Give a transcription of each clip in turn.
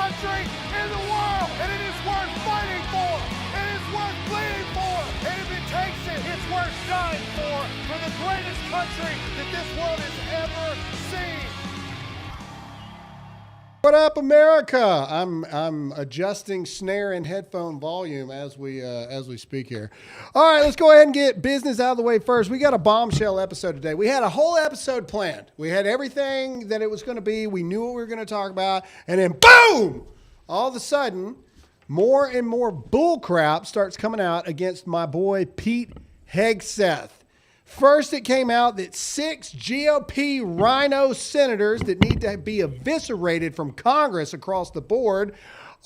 country in the world, and it is worth fighting for. It is worth bleeding for, and if it takes it, it's worth dying for the greatest country that this world has ever seen. What up, America? I'm adjusting snare and headphone volume as we speak here. All right, let's go ahead and get business out of the way first. We got a bombshell episode today. We had a whole episode planned. We had everything that it was going to be. We knew what we were going to talk about, and then boom! All of a sudden, more and more bull crap starts coming out against my boy Pete Hegseth. First, it came out that 6 GOP RINO senators that need to be eviscerated from Congress across the board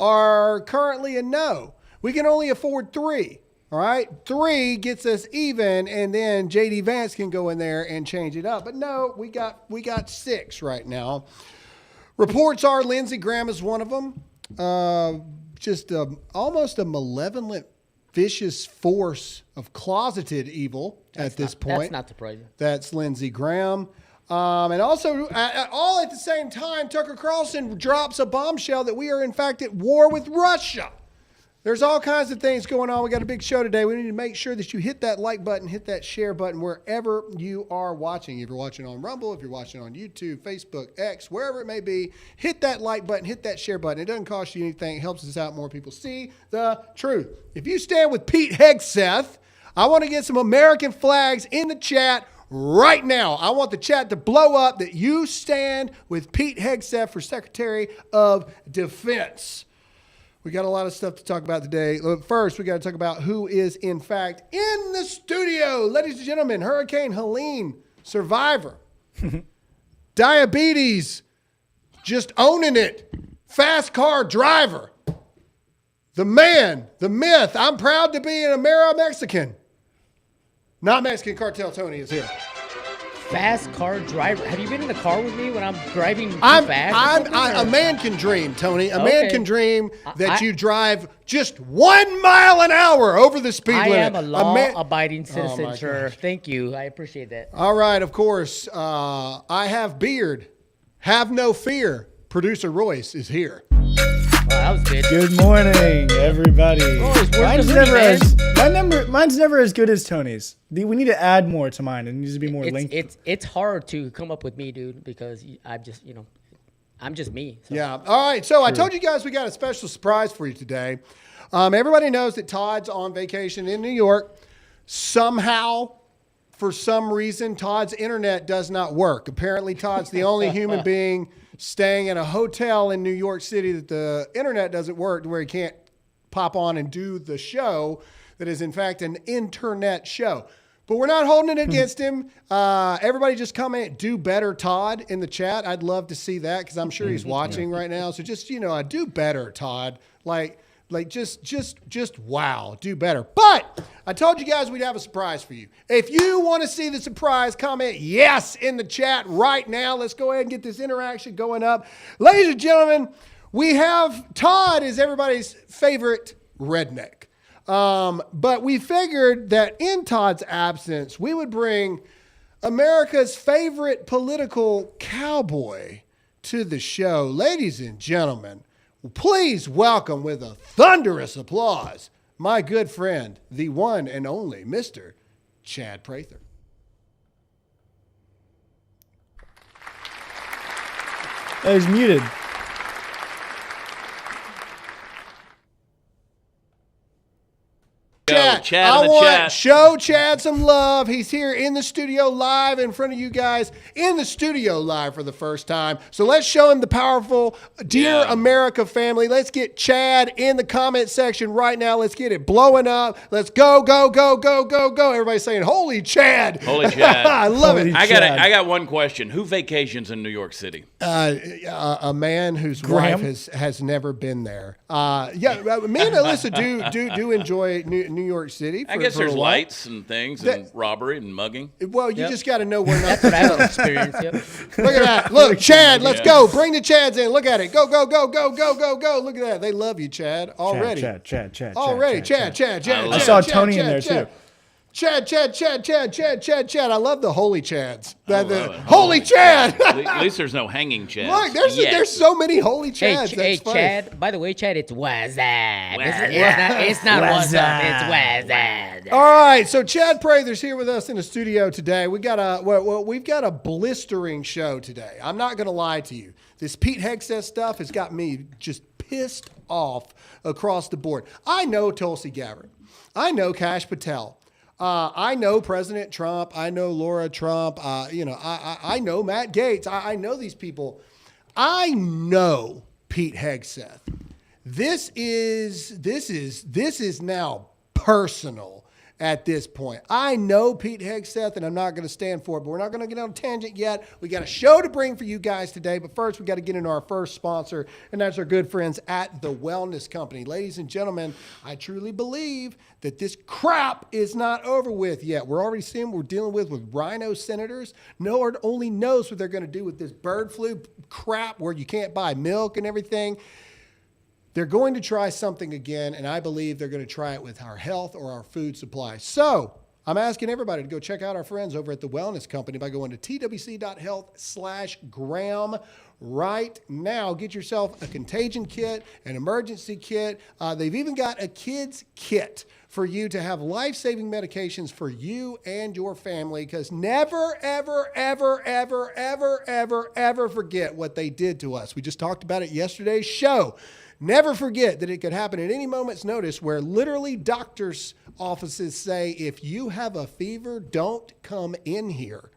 are currently a no. We can only afford 3. All right, 3 gets us even, and then J.D. Vance can go in there and change it up. But no, we got 6 right now. Reports are Lindsey Graham is one of them. Almost a malevolent, vicious force of closeted evil at this point. That's not surprising. That's Lindsey Graham. And also, all at the same time, Tucker Carlson drops a bombshell that we are, in fact, at war with Russia. There's all kinds of things going on. We got a big show today. We need to make sure that you hit that like button, hit that share button wherever you are watching. If you're watching on Rumble, if you're watching on YouTube, Facebook, X, wherever it may be, hit that like button, hit that share button. It doesn't cost you anything. It helps us out. More people see the truth. If you stand with Pete Hegseth, I want to get some American flags in the chat right now. I want the chat to blow up that you stand with Pete Hegseth for Secretary of Defense. We got a lot of stuff to talk about today. First, we got to talk about who is, in fact, in the studio. Ladies and gentlemen, Hurricane Helene survivor. Diabetes, just owning it. Fast car driver. The man, the myth. I'm proud to be an Amero-Mexican. Not Mexican Cartel Tony is here. Fast car driver. Have you been in the car with me when I'm driving too fast? A man can dream, Tony. A man can dream that you drive just 1 mile an hour over the speed limit. I am a law-abiding citizen, sir. Thank you. I appreciate that. All right, of course. I have beard. Have no fear. Producer Royce is here. That was good. Good morning, everybody. Mine's never as good as Tony's. We need to add more to mine. It needs to be more linked. It's hard to come up with me, dude, because I'm just me. So. Yeah. All right. So I told you guys we got a special surprise for you today. Everybody knows that Todd's on vacation in New York. Somehow, for some reason, Todd's internet does not work. Apparently, Todd's the only human being staying in a hotel in New York City that the internet doesn't work to where he can't pop on and do the show that is, in fact, an internet show. But we're not holding it against him. Everybody just comment, do better, Todd, in the chat. I'd love to see that because I'm sure he's watching right now. So just, do better, Todd. Just wow, do better. But I told you guys we'd have a surprise for you. If you want to see the surprise, comment yes in the chat right now. Let's go ahead and get this interaction going up. Ladies and gentlemen, we have Todd is everybody's favorite redneck. But we figured that in Todd's absence, we would bring America's favorite political cowboy to the show. Ladies and gentlemen, please welcome with a thunderous applause, my good friend, the one and only Mr. Chad Prather. He's muted. Chad, I want show Chad some love. He's here in the studio live in front of you guys, in the studio live for the first time. So let's show him the powerful Dear America family. Let's get Chad in the comment section right now. Let's get it blowing up. Let's go, go, go, go, go, go. Everybody's saying, holy Chad. Holy Chad. I love it. I got one question. Who vacations in New York City? A man whose wife has never been there. Me and Alyssa do enjoy New York City. I guess there's lights and things and robbery and mugging. Well, you just got to know where not That's what I've experienced. Yep. Look at that. Look, Chad, let's go. Bring the Chads in. Look at it. Go, go, go, go, go, go, go. Look at that. They love you, Chad, already. Chad. Already. Chad. I saw Tony in there, too. Chad. I love the holy Chads. Holy Chad. At least there's no hanging Chads. Look, there's so many holy Chads. Hey, That's funny. Chad. By the way, Chad, it's Wazad. It's not what's up. It's Wazad. All right, so Chad Prather's here with us in the studio today. We've got a blistering show today. I'm not going to lie to you. This Pete Hegseth stuff has got me just pissed off across the board. I know Tulsi Gabbard. I know Kash Patel. I know President Trump. I know Laura Trump. I know Matt Gaetz. I know these people. I know Pete Hegseth. This is now personal at this point. I know Pete Hegseth, and I'm not going to stand for it, but we're not going to get on a tangent yet. We got a show to bring for you guys today, but first we got to get into our first sponsor, and that's our good friends at The Wellness Company. Ladies and gentlemen, I truly believe that this crap is not over with yet. We're already seeing what we're dealing with RINO senators. No one only knows what they're going to do with this bird flu crap where you can't buy milk and everything. They're going to try something again, and I believe they're going to try it with our health or our food supply. So I'm asking everybody to go check out our friends over at The Wellness Company by going to twc.health/Graham right now. Get yourself a contagion kit, an emergency kit. They've even got a kids kit for you to have life-saving medications for you and your family, because never, ever, ever, ever, ever, ever, ever forget what they did to us. We just talked about it yesterday's show. Never forget that it could happen at any moment's notice, where literally doctors' offices say, if you have a fever, don't come in here.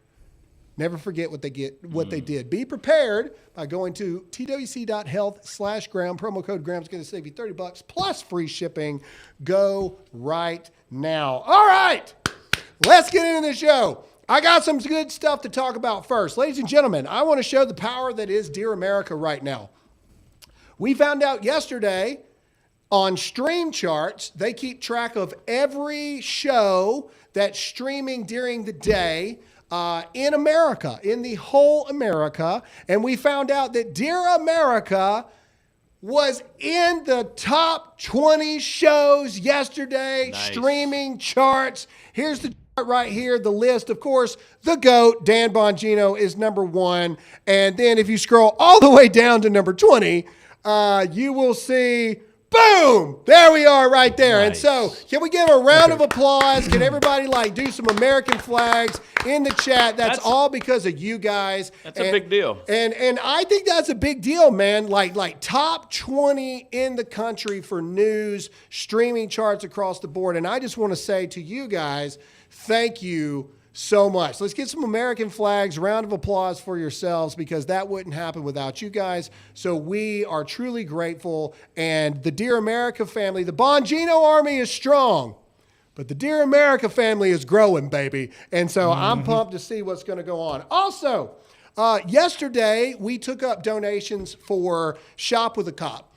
Never forget what they did. Be prepared by going to twc.health/Graham. Promo code Graham is going to save you $30 plus free shipping. Go right now. All right, let's get into the show. I got some good stuff to talk about first. Ladies and gentlemen, I want to show the power that is Dear America right now. We found out yesterday on Stream Charts, they keep track of every show that's streaming during the day in America, in the whole America. And we found out that Dear America was in the top 20 shows yesterday, Nice. Streaming charts. Here's the chart right here, the list. Of course, the GOAT, Dan Bongino, is number 1. And then if you scroll all the way down to number 20, you will see, boom, there we are right there. Nice. And so can we give a round of applause? Can everybody do some American flags in the chat? That's all because of you guys. That's a big deal. And I think that's a big deal, man. Like top 20 in the country for news, streaming charts across the board. And I just want to say to you guys, thank you so much. Let's get some American flags, round of applause for yourselves, because that wouldn't happen without you guys. So we are truly grateful. And the Dear America family, the Bongino army is strong, but the Dear America family is growing, baby. And so I'm pumped to see what's going to go on. Also, yesterday we took up donations for Shop with a Cop.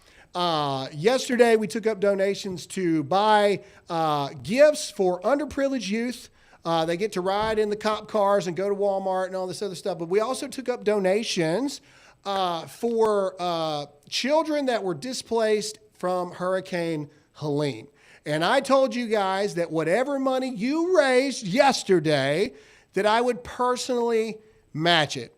Yesterday we took up donations to buy gifts for underprivileged youth. They get to ride in the cop cars and go to Walmart and all this other stuff. But we also took up donations for children that were displaced from Hurricane Helene. And I told you guys that whatever money you raised yesterday, that I would personally match it.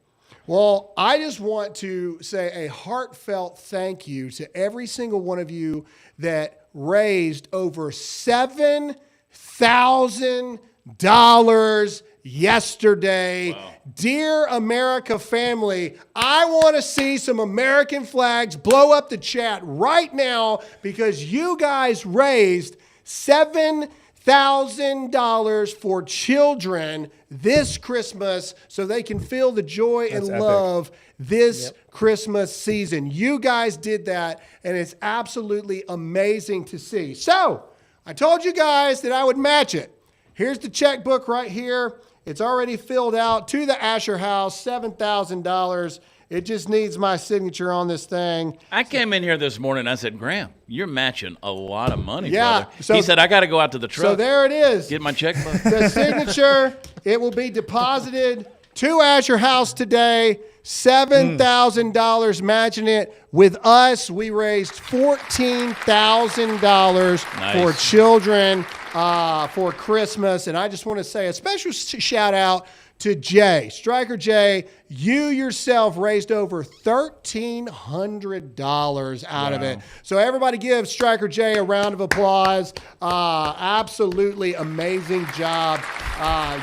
Well, I just want to say a heartfelt thank you to every single one of you that raised over $7,000 yesterday. Wow. Dear America family, I want to see some American flags blow up the chat right now, because you guys raised $7,000 for children this Christmas so they can feel the joy and love this Christmas season. You guys did that, and it's absolutely amazing to see. So I told you guys that I would match it. Here's the checkbook right here. It's already filled out to the Asher House, $7,000. It just needs my signature on this thing. I came in here this morning. I said, Graham, you're matching a lot of money, Yeah. brother. So- he said, I got to go out to the truck. So there it is. Get my checkbook. The signature, it will be deposited to Asher House today. $7,000 matching it. With us, we raised $14,000 Nice. for children for Christmas. And I just want to say a special shout out to Jay. Striker Jay, you yourself raised over $1,300 out of it. So everybody give Striker Jay a round of applause. Absolutely amazing job.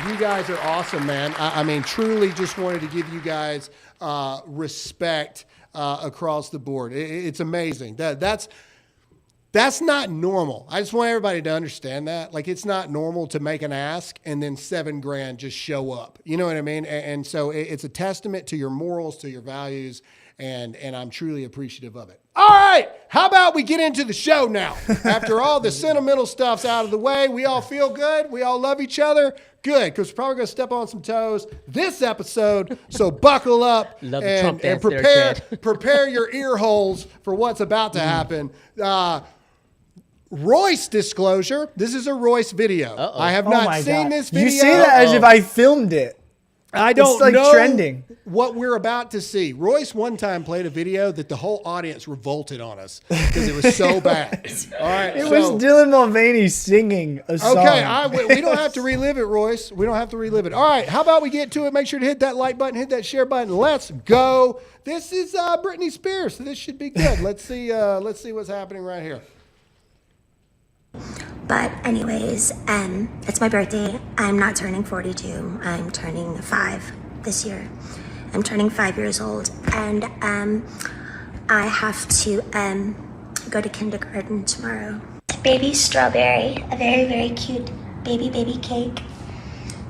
You guys are awesome, man. I mean, truly just wanted to give you guys respect across the board. It's amazing. That's not normal. I just want everybody to understand that. Like, it's not normal to make an ask and then $7,000 just show up. You know what I mean? And so it's a testament to your morals, to your values, and I'm truly appreciative of it. All right, how about we get into the show now? After all the sentimental stuff's out of the way, we all feel good. We all love each other. Good, because we're probably going to step on some toes this episode. So buckle up and prepare your ear holes for what's about to happen. Royce disclosure. This is a Royce video. Uh-oh. I have not seen this video. You say that as if I filmed it. I don't like know trending. what we're about to see. Royce one time played a video that the whole audience revolted on us because it was so bad. All right, It was Dylan Mulvaney singing a song. Okay, we don't have to relive it, Royce. We don't have to relive it. All right, how about we get to it? Make sure to hit that like button, hit that share button. Let's go. This is Britney Spears, so this should be good. Let's see what's happening right here. But anyways, it's my birthday. I'm not turning 42. I'm turning 5 this year. I'm turning 5 years old, and I have to go to kindergarten tomorrow. Baby strawberry, a very, very cute baby cake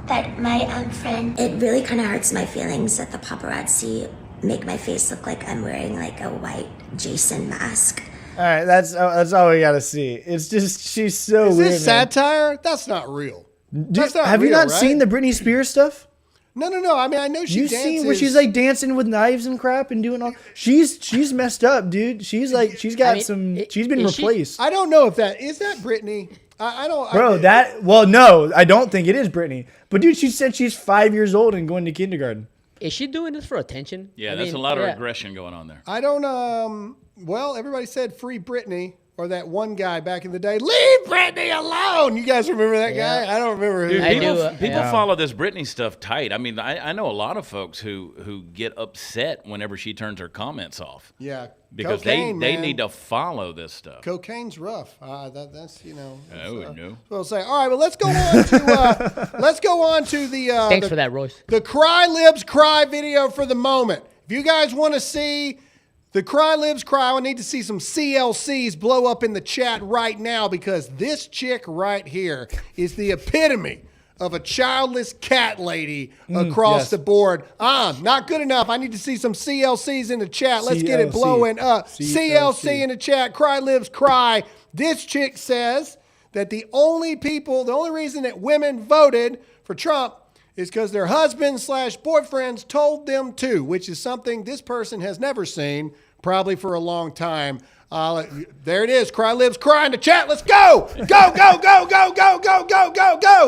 that my friend. It really kind of hurts my feelings that the paparazzi make my face look like I'm wearing like a white Jason mask. All right, that's all we got to see. It's just, she's so Is weird. this satire? That's not real. That's not Have you real, not right? seen the Britney Spears stuff? No. I mean, I know she You've dances. seen where she's like dancing with knives and crap and doing all. She's messed up, dude. She's like, she's got she's been replaced. I don't know if is that Britney. I don't. Bro, no, I don't think it is Britney. But dude, she said she's 5 years old and going to kindergarten. Is she doing this for attention? Yeah, that's a lot of aggression going on there. I don't. Well, everybody said free Britney, or that one guy back in the day. Leave Britney alone. You guys remember that guy? I don't remember who. Dude, people follow this Britney stuff tight. I mean, I know a lot of folks who get upset whenever she turns her comments off. Yeah, because cocaine, they man. need to follow this stuff. Cocaine's rough. That's you know. No. Well, say all right. Well, let's go on to the. Thanks for that, Royce. The Cry Libs Cry video for the moment. If you guys want to see the Cry Libs Cry, I need to see some CLCs blow up in the chat right now, because this chick right here is the epitome of a childless cat lady across the board. Not good enough. I need to see some CLCs in the chat. Let's get it blowing up. CLC in the chat. Cry Libs Cry. This chick says that the only reason that women voted for Trump is because their husbands/boyfriends told them to, which is something this person has never seen, probably for a long time. There it is. Cry Libs Cry in the chat. Let's go. Go.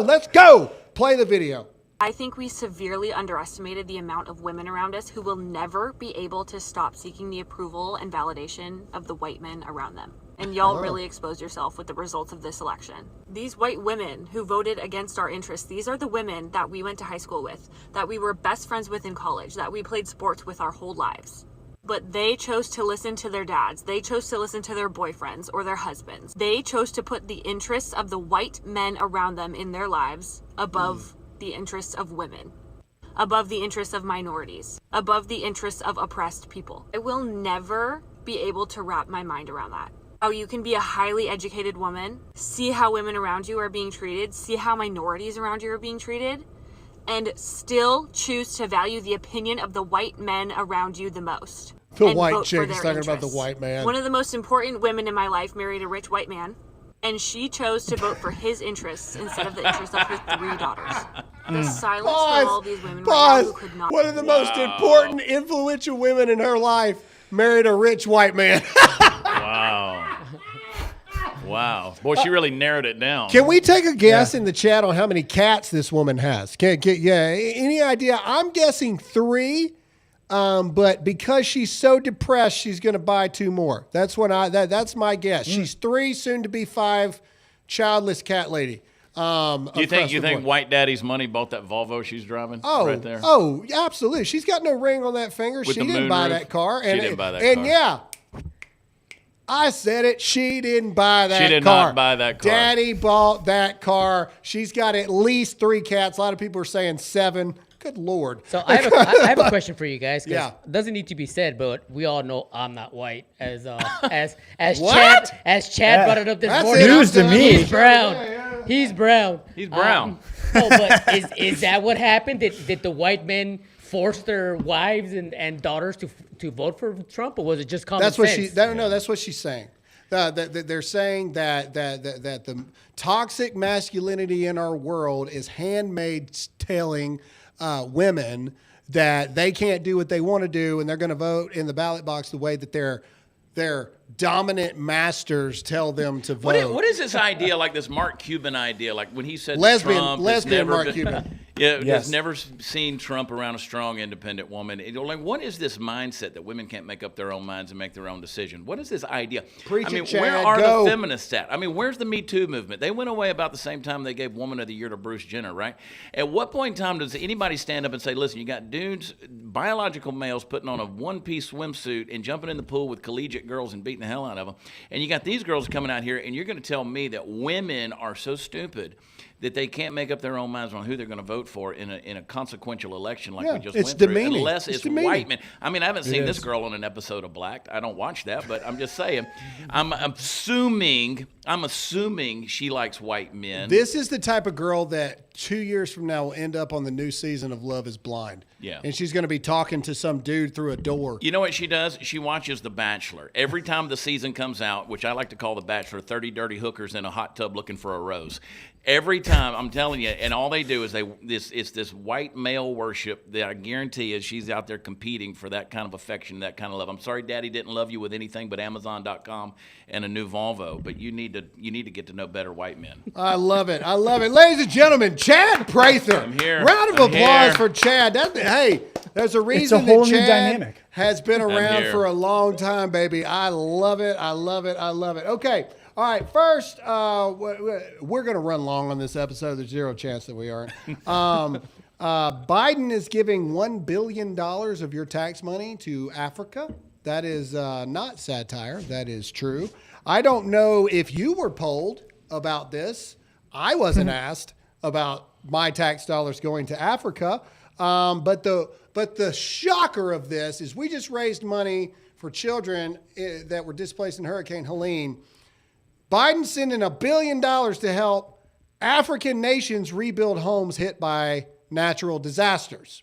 Let's go. Play the video. I think we severely underestimated the amount of women around us who will never be able to stop seeking the approval and validation of the white men around them. And y'all really exposed yourself with the results of this election. These white women who voted against our interests, these are the women that we went to high school with, that we were best friends with in college, that we played sports with our whole lives. But they chose to listen to their dads. They chose to listen to their boyfriends or their husbands. They chose to put the interests of the white men around them in their lives above the interests of women, above the interests of minorities, above the interests of oppressed people. I will never be able to wrap my mind around that. How you can be a highly educated woman, see how women around you are being treated, see how minorities around you are being treated, and still choose to value the opinion of the white men around you the most. The white chick is talking about the white man. One of the most important women in my life married a rich white man, and she chose to vote for his interests instead of the interests of her 3 daughters. The silence for all these women right now who could not. One of the most important, influential women in her life married a rich white man. Wow. Boy, she really narrowed it down. Can we take a guess in the chat on how many cats this woman has? Any idea? I'm guessing 3, but because she's so depressed, she's going to buy 2 more. That's my guess. She's 3, soon to be 5 childless cat lady. Do you think White Daddy's money bought that Volvo she's driving right there? Oh, absolutely. She's got no ring on that finger. With She the didn't buy moonroof? that car. She didn't buy that car. And yeah, I said it. She didn't buy that car. She did not buy that car. Daddy bought that car. She's got at least 3 cats. A lot of people are saying 7. Good Lord. So I have a question for you guys. Yeah. It doesn't need to be said, but we all know I'm not white. As What? Chad brought it up this That's morning. News to me. He's brown. He's brown. He's brown. But is that what happened? Did the white men force their wives and daughters to vote for Trump, or was it just common sense? That's what she's saying. They're saying that the toxic masculinity in our world is handmaids telling women that they can't do what they want to do, and they're going to vote in the ballot box the way that their dominant masters tell them to vote. What is this idea, like this Mark Cuban idea, like when he said Lesbian Trump Mark Cuban. Yeah, Yes. has never seen Trump around a strong, independent woman. What is this mindset that women can't make up their own minds and make their own decision? What is this idea? Preach I it, mean, Chad, where are go. the feminists at? I mean, where's the Me Too movement? They went away about the same time they gave Woman of the Year to Bruce Jenner, right? At what point in time does anybody stand up and say, listen, you got dudes, biological males putting on a one-piece swimsuit and jumping in the pool with collegiate girls and beating the hell out of them, and you got these girls coming out here, and you're going to tell me that women are so stupid that they can't make up their own minds on who they're going to vote for in a consequential election like we just it's went demeaning. through, unless it's demeaning. white men. I mean, I haven't seen this is. girl on an episode of Blacked. I don't watch that, but I'm just saying. I'm assuming she likes white men. This is the type of girl that 2 years from now will end up on the new season of Love is Blind. Yeah. And she's going to be talking to some dude through a door. You know what she does? She watches The Bachelor. Every time the season comes out, which I like to call The Bachelor 30 dirty hookers in a hot tub looking for a rose. Every time, I'm telling you, and all they do is it's this white male worship that I guarantee is she's out there competing for that kind of affection, that kind of love. I'm sorry Daddy didn't love you with anything but Amazon.com and a new Volvo, but you need to get to know better white men. I love it. I love it. Ladies and gentlemen, Chad Prather. I'm here. Round of I'm applause here. for Chad. Hey, there's a reason whole that new Chad dynamic. has been around here. for a long time, baby. I love it. I love it. I love it. Okay. All right. First, we're going to run long on this episode. There's zero chance that we aren't. Biden is giving $1 billion of your tax money to Africa. That is not satire. That is true. I don't know if you were polled about this. I wasn't asked about my tax dollars going to Africa. But the shocker of this is we just raised money for children that were displaced in Hurricane Helene. Biden sending $1 billion to help African nations rebuild homes hit by natural disasters.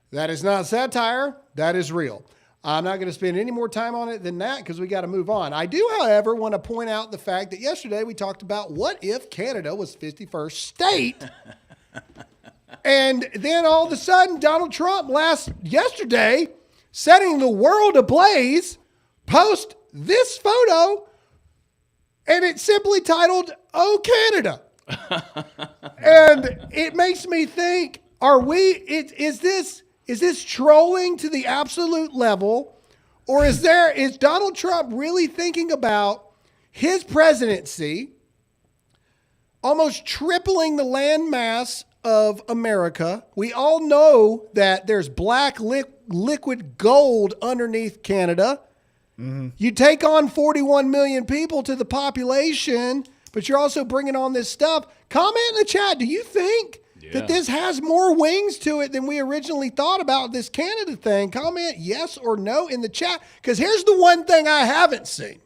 That is not satire. That is real. I'm not going to spend any more time on it than that because we got to move on. I do, however, want to point out the fact that yesterday we talked about what if Canada was 51st state. And then all of a sudden, Donald Trump yesterday, setting the world ablaze, post this photo, and it's simply titled, "Oh, Canada." And it makes me think, is this trolling to the absolute level, or is Donald Trump really thinking about his presidency almost tripling the land mass of America? We all know that there's black liquid gold underneath Canada. Mm-hmm. You take on 41 million people to the population, but you're also bringing on this stuff. Comment in the chat. Do you think that this has more wings to it than we originally thought about this Canada thing? Comment yes or no in the chat. Because here's the one thing I haven't seen.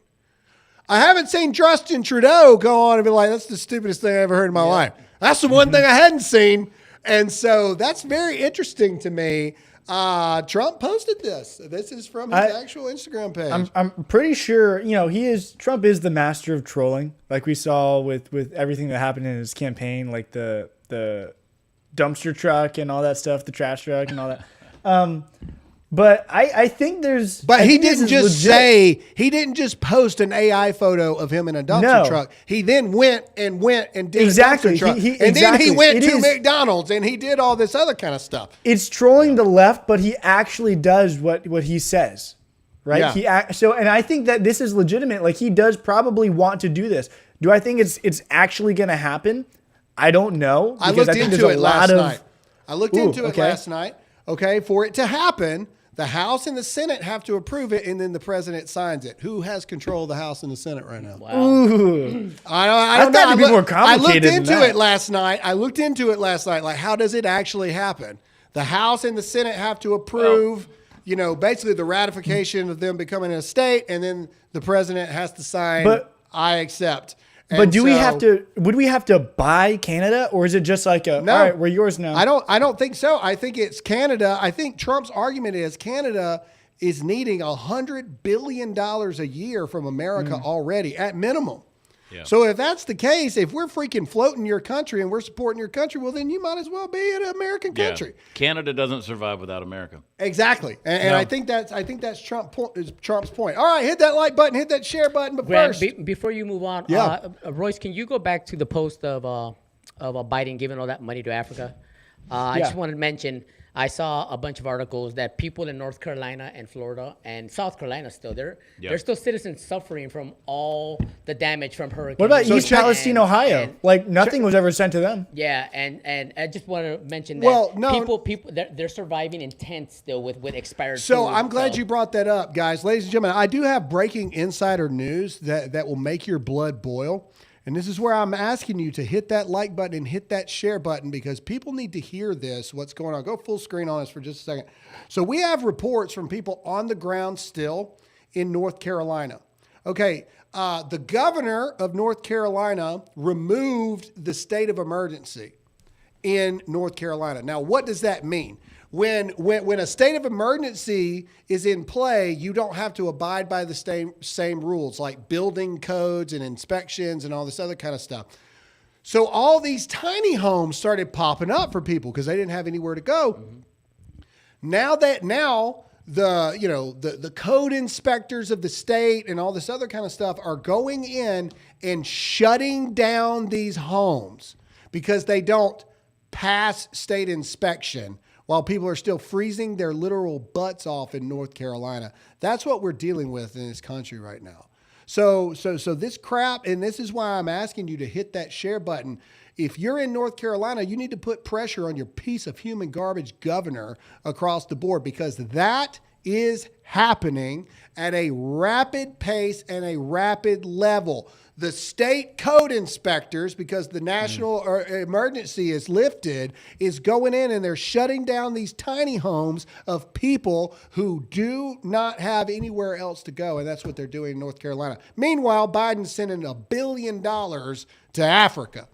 I haven't seen Justin Trudeau go on and be like, that's the stupidest thing I ever heard in my life. That's the one thing I hadn't seen. And so that's very interesting to me. Trump posted this. This is from his actual Instagram page. I'm pretty sure, Trump is the master of trolling, like we saw with everything that happened in his campaign, like the dumpster truck and all that stuff, the trash truck and all that. But I think there's. But he didn't just post an AI photo of him in a dumpster truck. He then went and did exactly. a dumpster truck. Then he went to McDonald's and he did all this other kind of stuff. It's trolling the left, but he actually does what he says, right? Yeah. And I think that this is legitimate. Like, he does probably want to do this. Do I think it's actually going to happen? I don't know. I because looked think into there's it a last lot of- night. I looked into it okay. last night. Okay, for it to happen, the House and the Senate have to approve it, and then the president signs it. Who has control of the House and the Senate right now? Wow. I don't know. thought it'd be more complicated I than looked into that. it last night. Like, how does it actually happen? The House and the Senate have to approve, basically the ratification of them becoming a state, and then the president has to sign, I accept. But would we have to buy Canada, or is it just like No. all right, we're yours now? I don't think so. I think it's Canada. I think Trump's argument is Canada is needing $100 billion a year from America already at minimum. Yeah. So if that's the case, if we're freaking floating your country and we're supporting your country, well, then you might as well be an American country. Yeah. Canada doesn't survive without America. Exactly. And I think that's Trump's point. All right, hit that like button, hit that share button. But Grant, first, before you move on, Yeah. Royce, can you go back to the post of Biden giving all that money to Africa? I just wanted to mention, I saw a bunch of articles that people in North Carolina and Florida and South Carolina still, they're still citizens suffering from all the damage from hurricanes. What about So East check- Palestine, Ohio? Like nothing was ever sent to them. Yeah, and I just want to mention that Well, no. people they're surviving in tents still with expired So food, I'm glad you brought that up, guys. Ladies and gentlemen, I do have breaking insider news that will make your blood boil. And this is where I'm asking you to hit that like button and hit that share button because people need to hear this, what's going on. Go full screen on us for just a second. So we have reports from people on the ground still in North Carolina. Okay, the governor of North Carolina removed the state of emergency in North Carolina. Now, what does that mean? When a state of emergency is in play, you don't have to abide by the same rules like building codes and inspections and all this other kind of stuff. So all these tiny homes started popping up for people because they didn't have anywhere to go. Mm-hmm. Now the code inspectors of the state and all this other kind of stuff are going in and shutting down these homes because they don't pass state inspection while people are still freezing their literal butts off in North Carolina. That's what we're dealing with in this country right now. So this crap, and this is why I'm asking you to hit that share button. If you're in North Carolina, you need to put pressure on your piece of human garbage governor across the board because that is happening at a rapid pace and a rapid level. The state code inspectors, because the national emergency is lifted, is going in and they're shutting down these tiny homes of people who do not have anywhere else to go. And that's what they're doing in North Carolina. Meanwhile, Biden's sending $1 billion to Africa.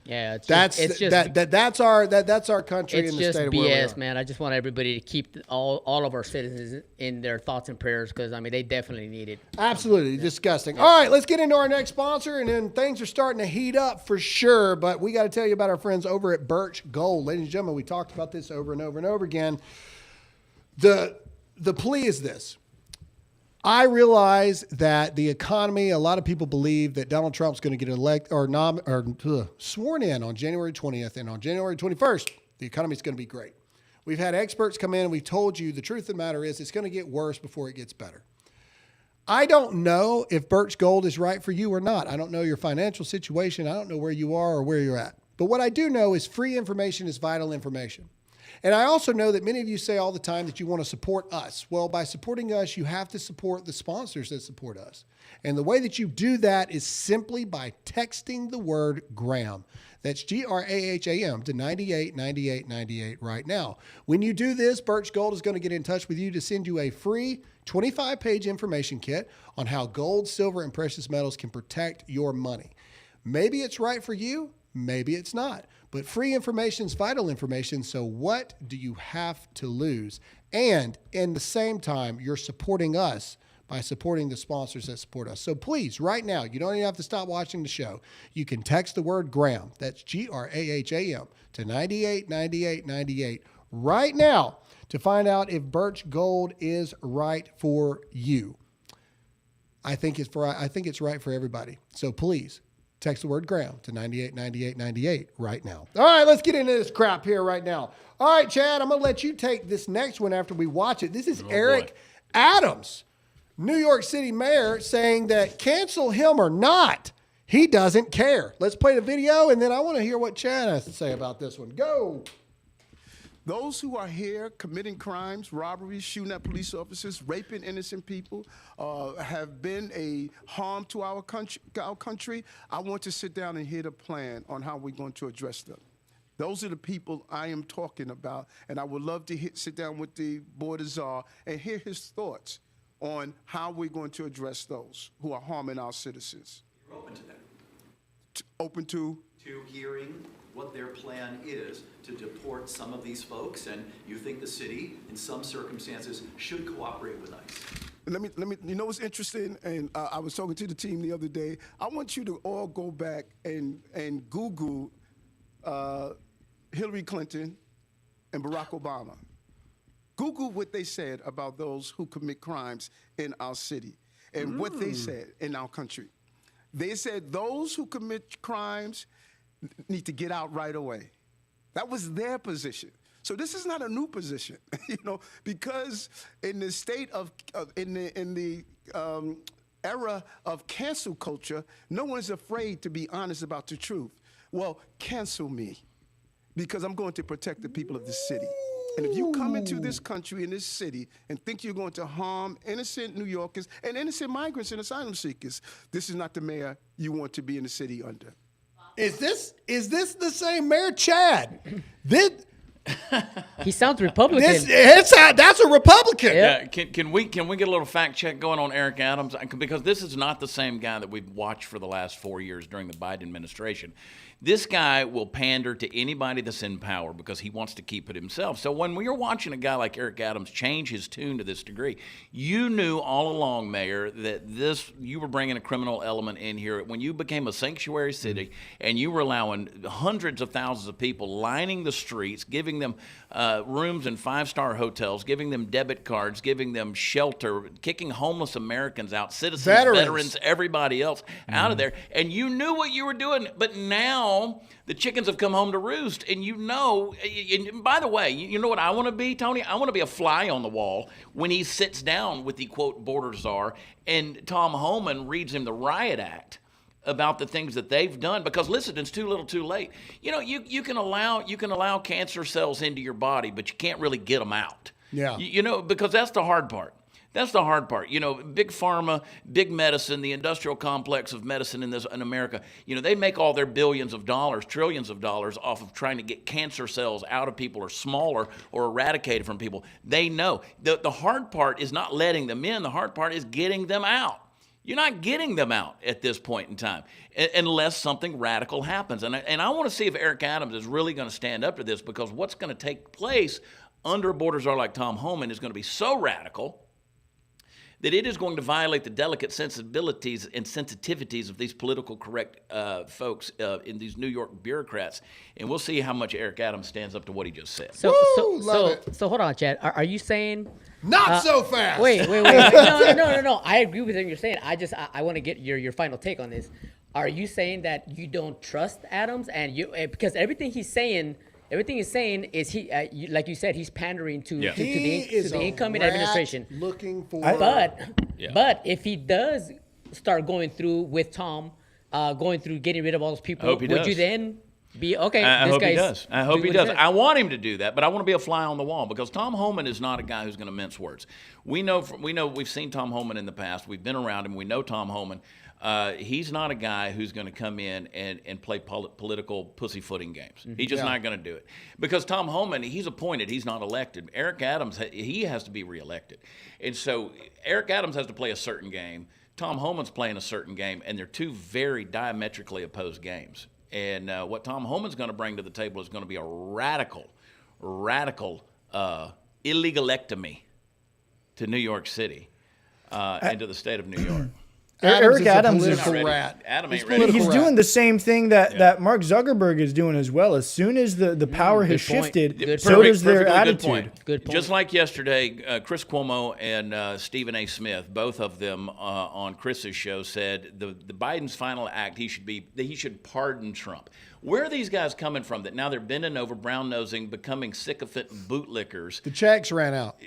Yeah, That's our country it's in the just state of where we BS, are. man. I just want everybody to keep all of our citizens in their thoughts and prayers because, I mean, they definitely need it. Absolutely disgusting. All right, let's get into our next sponsor, and then things are starting to heat up for sure. But we got to tell you about our friends over at Birch Gold. Ladies and gentlemen, we talked about this over and over and over again. The plea is this. I realize that the economy, a lot of people believe that Donald Trump's going to get sworn in on January 20th, and on January 21st, the economy is going to be great. We've had experts come in and we've told you the truth of the matter is it's going to get worse before it gets better. I don't know if Birch Gold is right for you or not. I don't know your financial situation. I don't know where you are or where you're at. But what I do know is free information is vital information. And I also know that many of you say all the time that you want to support us. Well, by supporting us, you have to support the sponsors that support us. And the way that you do that is simply by texting the word Graham. That's GRAHAM to 989898 right now. When you do this, Birch Gold is going to get in touch with you to send you a free 25-page information kit on how gold, silver, and precious metals can protect your money. Maybe it's right for you, maybe it's not. But free information is vital information, so what do you have to lose? And in the same time, you're supporting us by supporting the sponsors that support us. So please, right now, you don't even have to stop watching the show. You can text the word Graham, that's GRAHAM, to 989898 right now to find out if Birch Gold is right for you. I think it's right for everybody. So please, text the word Graham to 989898 right now. All right, let's get into this crap here right now. All right, Chad, I'm going to let you take this next one after we watch it. This is Eric Adams, New York City mayor, saying that cancel him or not, He doesn't care. Let's play the video, and then I want to hear what Chad has to say about this one. Go. Those who are here committing crimes, robberies, shooting at police officers, raping innocent people, have been a harm to our country. I want to sit down and hear the plan on how we're going to address them. Those are the people I am talking about, and I would love to sit down with the Board of Czar and hear his thoughts on how we're going to address those who are harming our citizens. You're open to that? Open to? To hearing what their plan is to deport some of these folks, and you think the city, in some circumstances, should cooperate with ICE. Let me. You know what's interesting? And I was talking to the team the other day. I want you to all go back and Google Hillary Clinton and Barack Obama. Google what they said about those who commit crimes in our city and what they said in our country. They said those who commit crimes need to get out right away. That was their position. So this is not a new position, because in the state of in the era of cancel culture, no one's afraid to be honest about the truth. Well, cancel me, because I'm going to protect the people of this city. And if you come into this country, in this city, and think you're going to harm innocent New Yorkers and innocent migrants and asylum seekers, this is not the mayor you want to be in the city under. Is this the same Mayor Chad? He sounds Republican. That's a Republican. Yeah. Can we get a little fact check going on Eric Adams? Because this is not the same guy that we've watched for the last 4 years during the Biden administration. This guy will pander to anybody that's in power because he wants to keep it himself. So when you're watching a guy like Eric Adams change his tune to this degree, you knew all along, Mayor, that you were bringing a criminal element in here. When you became a sanctuary city and you were allowing hundreds of thousands of people lining the streets, giving them rooms in five-star hotels, giving them debit cards, giving them shelter, kicking homeless Americans out, citizens, veterans, everybody else out of there, and you knew what you were doing. But now the chickens have come home to roost, and and by the way, you know what I want to be, Tony? I want to be a fly on the wall when he sits down with the, quote, border czar, and Tom Homan reads him the riot act about the things that they've done. Because listen, it's too little too late. You can allow cancer cells into your body, but you can't really get them out. Yeah. Because that's the hard part. That's the hard part. Big pharma, big medicine, the industrial complex of medicine in America, they make all their billions of dollars, trillions of dollars off of trying to get cancer cells out of people or smaller or eradicated from people. They know. The hard part is not letting them in. The hard part is getting them out. You're not getting them out at this point in time unless something radical happens. And I want to see if Eric Adams is really going to stand up to this, because what's going to take place under a border czar like Tom Homan is going to be so radical that it is going to violate the delicate sensibilities and sensitivities of these political correct folks in these New York bureaucrats. And we'll see how much Eric Adams stands up to what he just said. So hold on, Chad. Are you saying... Not so fast. Wait. No. I agree with everything you're saying. I want to get your final take on this. Are you saying that you don't trust Adams, and because everything he's saying is like you said, he's pandering to the incoming administration. Looking for, but if he does start going through with Tom, getting rid of all those people, would you then be okay? I hope he does. I hope he does. I want him to do that, but I want to be a fly on the wall, because Tom Homan is not a guy who's going to mince words. We know we've seen Tom Homan in the past. We've been around him. We know Tom Homan. He's not a guy who's going to come in and play political pussyfooting games. Mm-hmm. He's just not going to do it. Because Tom Homan, he's appointed, he's not elected. Eric Adams, he has to be reelected. And so Eric Adams has to play a certain game. Tom Homan's playing a certain game, and they're two very diametrically opposed games. And what Tom Homan's going to bring to the table is going to be a radical illegalectomy to New York City and to the state of New York. Eric Adams is rat. Adam ain't ready. He's doing the same thing that Mark Zuckerberg is doing as well. As soon as the power has shifted, so does their attitude. Good point. Just like yesterday, Chris Cuomo and Stephen A. Smith, both of them on Chris's show, said the Biden's final act, he should pardon Trump. Where are these guys coming from that now they're bending over, brown-nosing, becoming sycophant bootlickers? The checks ran out.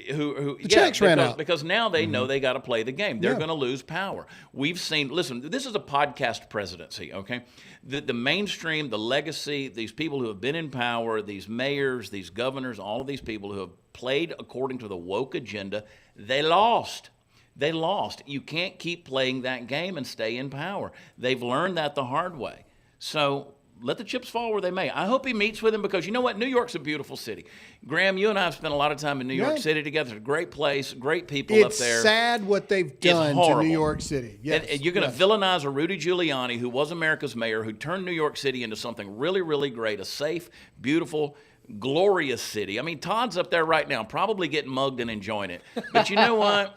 Checks ran out. Because now they know they got to play the game. They're going to lose power. We've seen, listen, this is a podcast presidency, okay? The mainstream, the legacy, these people who have been in power, these mayors, these governors, all of these people who have played according to the woke agenda, they lost. They lost. You can't keep playing that game and stay in power. They've learned that the hard way. So let the chips fall where they may. I hope he meets with him because you know what? New York's a beautiful city. Graham, you and I have spent a lot of time in New York City together. It's a great place, great people up there. It's sad what they've done to New York City. Yes. And you're going to villainize a Rudy Giuliani who was America's mayor, who turned New York City into something really, really great, a safe, beautiful, glorious city. I mean, Todd's up there right now, probably getting mugged and enjoying it. But you know what?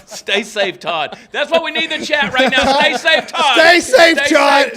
Stay safe, Todd. That's what we need in the chat right now. Stay safe, Todd. Stay safe, Todd.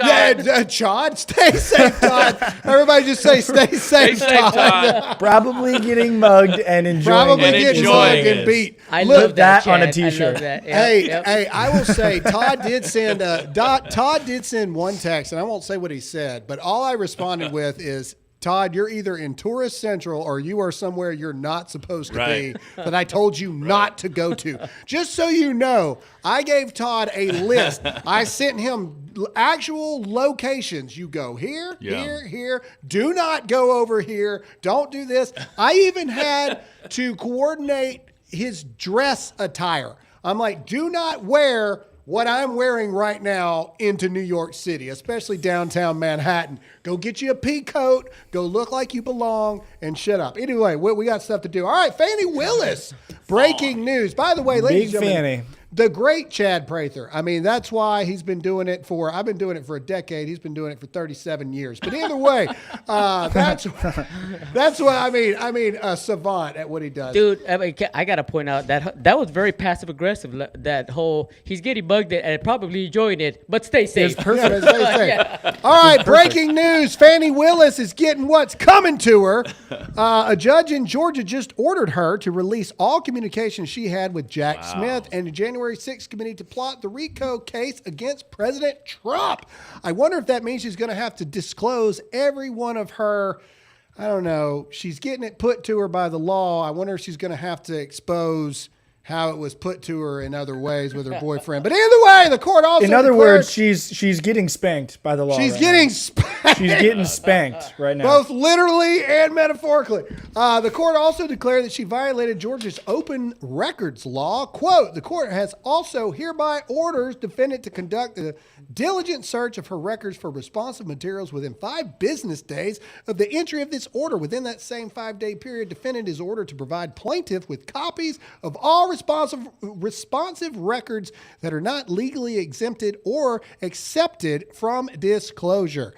Todd. Stay safe, Todd. Everybody just say, stay safe, Todd. Probably getting mugged and enjoying it. And beat. I love that on a T-shirt. Hey, I will say, Todd did send one text, and I won't say what he said, but all I responded with is, Todd, you're either in Tourist Central or you are somewhere you're not supposed to be that I told you not to go to. Just so you know, I gave Todd a list. I sent him actual locations. You go here, here. Do not go over here. Don't do this. I even had to coordinate his dress attire. I'm like, do not wear what I'm wearing right now into New York City, especially downtown Manhattan. Go get you a pea coat, go look like you belong, and shut up. Anyway, we got stuff to do. All right, Fani Willis, breaking news. By the way, ladies and gentlemen, the great Chad Prather. I mean, that's why he's been doing it I've been doing it for a decade. He's been doing it for 37 years. But either way, that's what I mean, a savant at what he does. Dude, I got to point out that was very passive aggressive. That whole, he's getting bugged and probably enjoying it, but stay safe. It's perfect. Stay safe. Yeah. All right, breaking news. Fani Willis is getting what's coming to her. A judge in Georgia just ordered her to release all communications she had with Jack Smith and the January 6th committee to plot the RICO case against President Trump. I wonder if that means she's going to have to disclose every one of her, I don't know, she's getting it put to her by the law. I wonder if she's going to have to expose how it was put to her in other ways with her boyfriend. But either way, the court also words, she's getting spanked by the law. She's getting spanked. She's getting spanked right now. Both literally and metaphorically. The court also declared that she violated Georgia's open records law. Quote, the court has also hereby orders defendant to conduct a diligent search of her records for responsive materials within 5 business days of the entry of this order. Within that same 5-day period, defendant is ordered to provide plaintiff with copies of all responsive records that are not legally exempted or accepted from disclosure.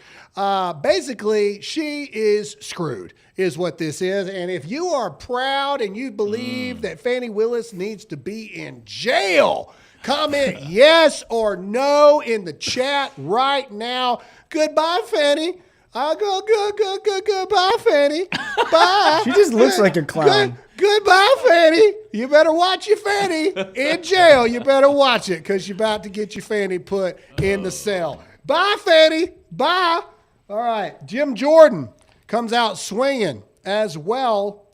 Basically, she is screwed, is what this is. And if you are proud and you believe that Fani Willis needs to be in jail, comment yes or no in the chat right now. Goodbye, Fani. I'll go, goodbye, Fani. Bye. She just looks like a clown. Goodbye, Fani. You better watch your Fani in jail. You better watch it because you're about to get your Fani put in the cell. Bye, Fani. Bye. All right. Jim Jordan comes out swinging as well.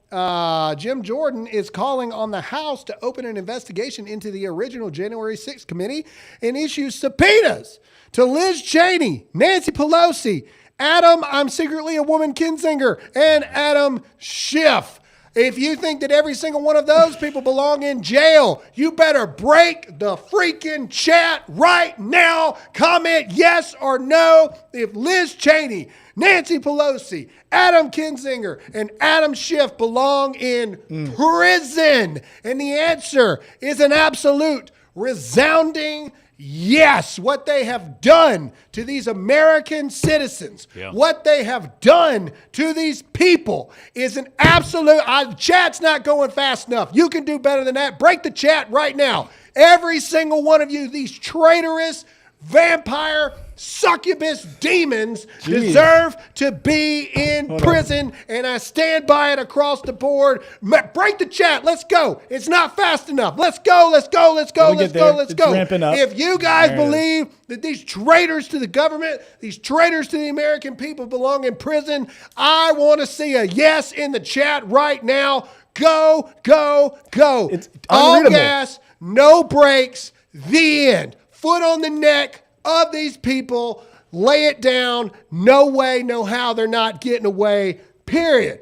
Jim Jordan is calling on the House to open an investigation into the original January 6th committee and issue subpoenas to Liz Cheney, Nancy Pelosi, Adam, I'm secretly a woman, Kinzinger, and Adam Schiff. If you think that every single one of those people belong in jail, you better break the freaking chat right now. Comment yes or no if Liz Cheney, Nancy Pelosi, Adam Kinzinger, and Adam Schiff belong in prison. And the answer is an absolute resounding yes. What they have done to these American citizens, what they have done to these people is an absolute, chat's not going fast enough. You can do better than that. Break the chat right now. Every single one of you, these traitorous, vampire, succubus demons deserve to be in prison, and I stand by it across the board. Break the chat. Let's go. It's not fast enough. Let's go. Let's go. Let's go. Let's go. Let's go. If you guys believe that these traitors to the government, these traitors to the American people belong in prison, I want to see a yes in the chat right now. Go, go, go. It's all unreadable. gas, no brakes, the end. Foot on the neck of these people. Lay it down. No way, no how they're not getting away, period.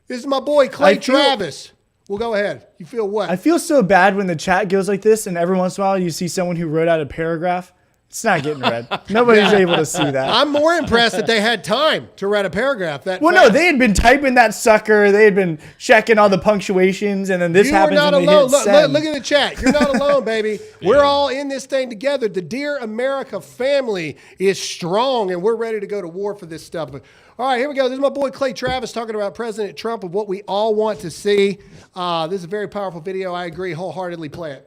This is my boy Clay Travis. Well, go ahead. You feel what? I feel so bad when the chat goes like this, and every once in a while you see someone who wrote out a paragraph. It's not getting read. Nobody's able to see that. I'm more impressed that they had time to write a paragraph that Well, fast. no, they had been typing that sucker. They had been checking all the punctuations, and then this happens and they hit send. Look at the chat. You're not alone, baby. We're all in this thing together. The Dear America family is strong, and we're ready to go to war for this stuff. But, all right, here we go. This is my boy Clay Travis talking about President Trump and what we all want to see. This is a very powerful video. I agree wholeheartedly. Play it.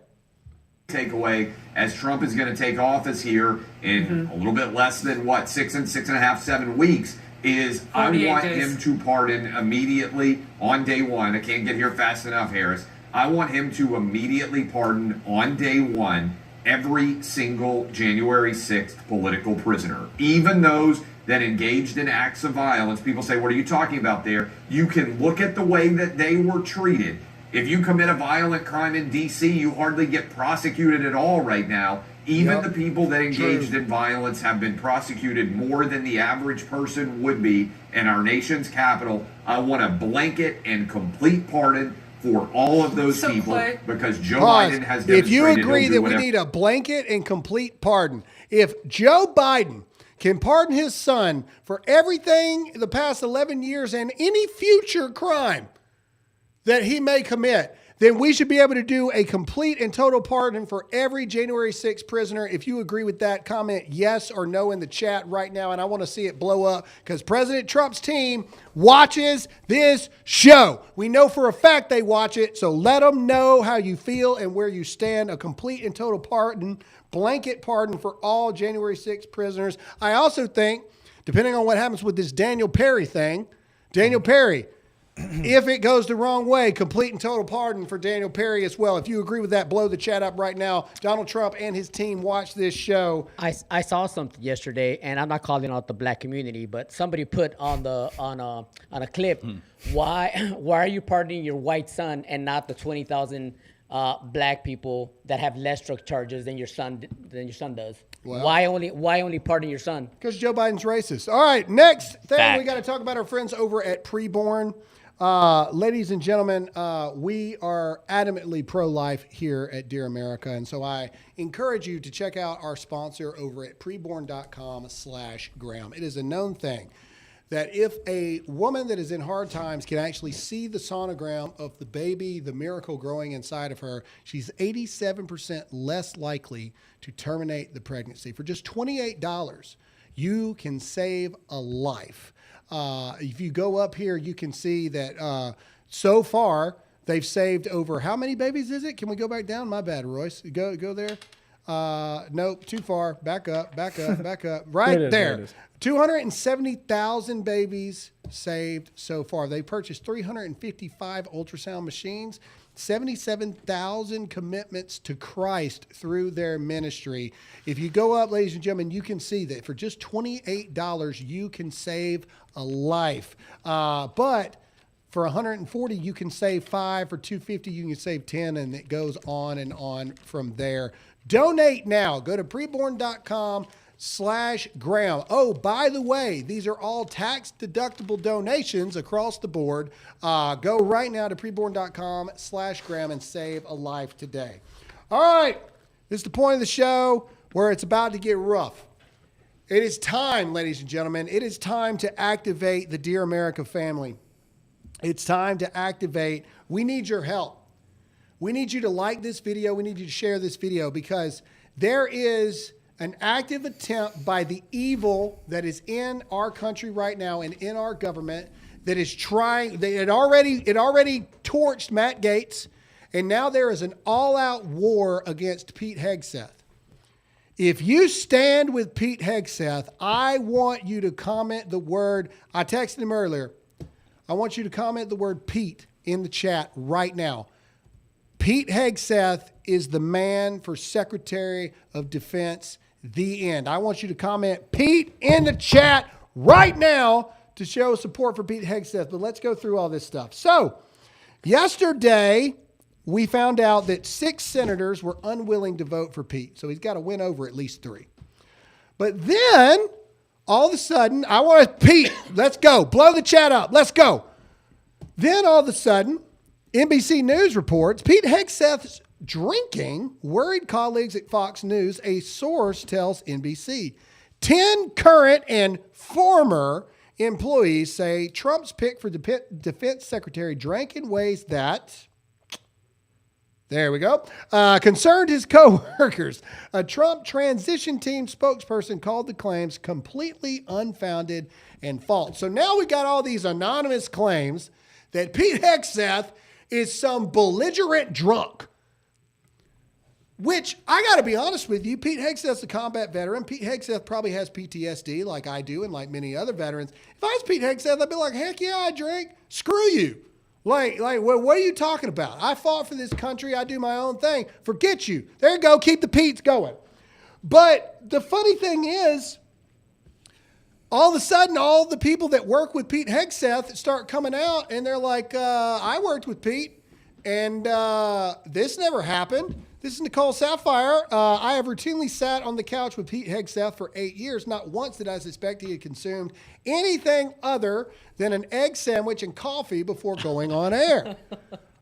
Takeaway as Trump is going to take office here in a little bit less than 7 weeks is I want him to pardon immediately on day one. I can't get here fast enough, Harris. I want him to immediately pardon on day one every single January 6th political prisoner, even those that engaged in acts of violence. People say, what are you talking about there? You can look at the way that they were treated. If you commit a violent crime in D.C., you hardly get prosecuted at all right now. Even the people that engaged in violence have been prosecuted more than the average person would be in our nation's capital. I want a blanket and complete pardon for all of those people because Joe Biden has demonstrated. If you agree that we whatever. need a blanket and complete pardon, if Joe Biden can pardon his son for everything the past 11 years and any future crime that he may commit, then we should be able to do a complete and total pardon for every January 6th prisoner. If you agree with that, comment yes or no in the chat right now, and I want to see it blow up because President Trump's team watches this show. We know for a fact they watch it, so let them know how you feel and where you stand. A complete and total pardon, blanket pardon for all January 6th prisoners. I also think, depending on what happens with this Daniel Perry thing, Daniel Perry, if it goes the wrong way, complete and total pardon for Daniel Perry as well. If you agree with that, blow the chat up right now. Donald Trump and his team watch this show. I saw something yesterday, and I'm not calling out the black community, but somebody put on a clip, why are you pardoning your white son and not the 20,000 black people that have less drug charges than your son does? Well, why only pardon your son? Because Joe Biden's racist. All right, next thing we got to talk about our friends over at Preborn. Ladies and gentlemen, we are adamantly pro-life here at Dear America, and so I encourage you to check out our sponsor over at preborn.com/Graham. It is a known thing that if a woman that is in hard times can actually see the sonogram of the baby, the miracle growing inside of her, she's 87% less likely to terminate the pregnancy. For just $28, you can save a life. If you go up here, you can see that so far they've saved over how many babies is it? Can we go back down? My bad, Royce. Go there. Nope, too far. Back up. Right there. 270,000 babies saved so far. They purchased 355 ultrasound machines, 77,000 commitments to Christ through their ministry. If you go up, ladies and gentlemen, you can see that for just $28, you can save a life. But for $140, you can save 5. For $250, you can save 10, and it goes on and on from there. Donate now. Go to preborn.com/Graham. Oh, by the way, these are all tax-deductible donations across the board. Go right now to preborn.com/Graham and save a life today. All right, this is the point of the show where it's about to get rough. It is time, ladies and gentlemen. It is time to activate the Dear America family. It's time to activate. We need your help. We need you to like this video. We need you to share this video because there is an active attempt by the evil that is in our country right now and in our government that is trying. It already torched Matt Gaetz, and now there is an all-out war against Pete Hegseth. If you stand with Pete Hegseth, I want you to comment the word, I texted him earlier, I want you to comment the word Pete in the chat right now. Pete Hegseth is the man for Secretary of Defense, the end. I want you to comment Pete in the chat right now to show support for Pete Hegseth. But let's go through all this stuff. So yesterday, we found out that 6 senators were unwilling to vote for Pete. So he's got to win over at least 3. But then, all of a sudden, I want Pete, let's go. Blow the chat up. Let's go. Then, all of a sudden, NBC News reports Pete Hegseth's drinking worried colleagues at Fox News. A source tells NBC. 10 current and former employees say Trump's pick for defense secretary drank in ways that... There we go. Concerned his co-workers. A Trump transition team spokesperson called the claims completely unfounded and false. So now we got all these anonymous claims that Pete Hegseth is some belligerent drunk. Which, I got to be honest with you, Pete Hegseth's a combat veteran. Pete Hegseth probably has PTSD like I do and like many other veterans. If I was Pete Hegseth, I'd be like, heck yeah, I drink. Screw you. Like, what are you talking about? I fought for this country. I do my own thing. Forget you. There you go. Keep the Pete's going. But the funny thing is, all of a sudden, all the people that work with Pete Hegseth start coming out, and they're like, I worked with Pete, and this never happened. This is Nicole Sapphire. I have routinely sat on the couch with Pete Hegseth for 8 years. Not once did I suspect he had consumed anything other than an egg sandwich and coffee before going on air.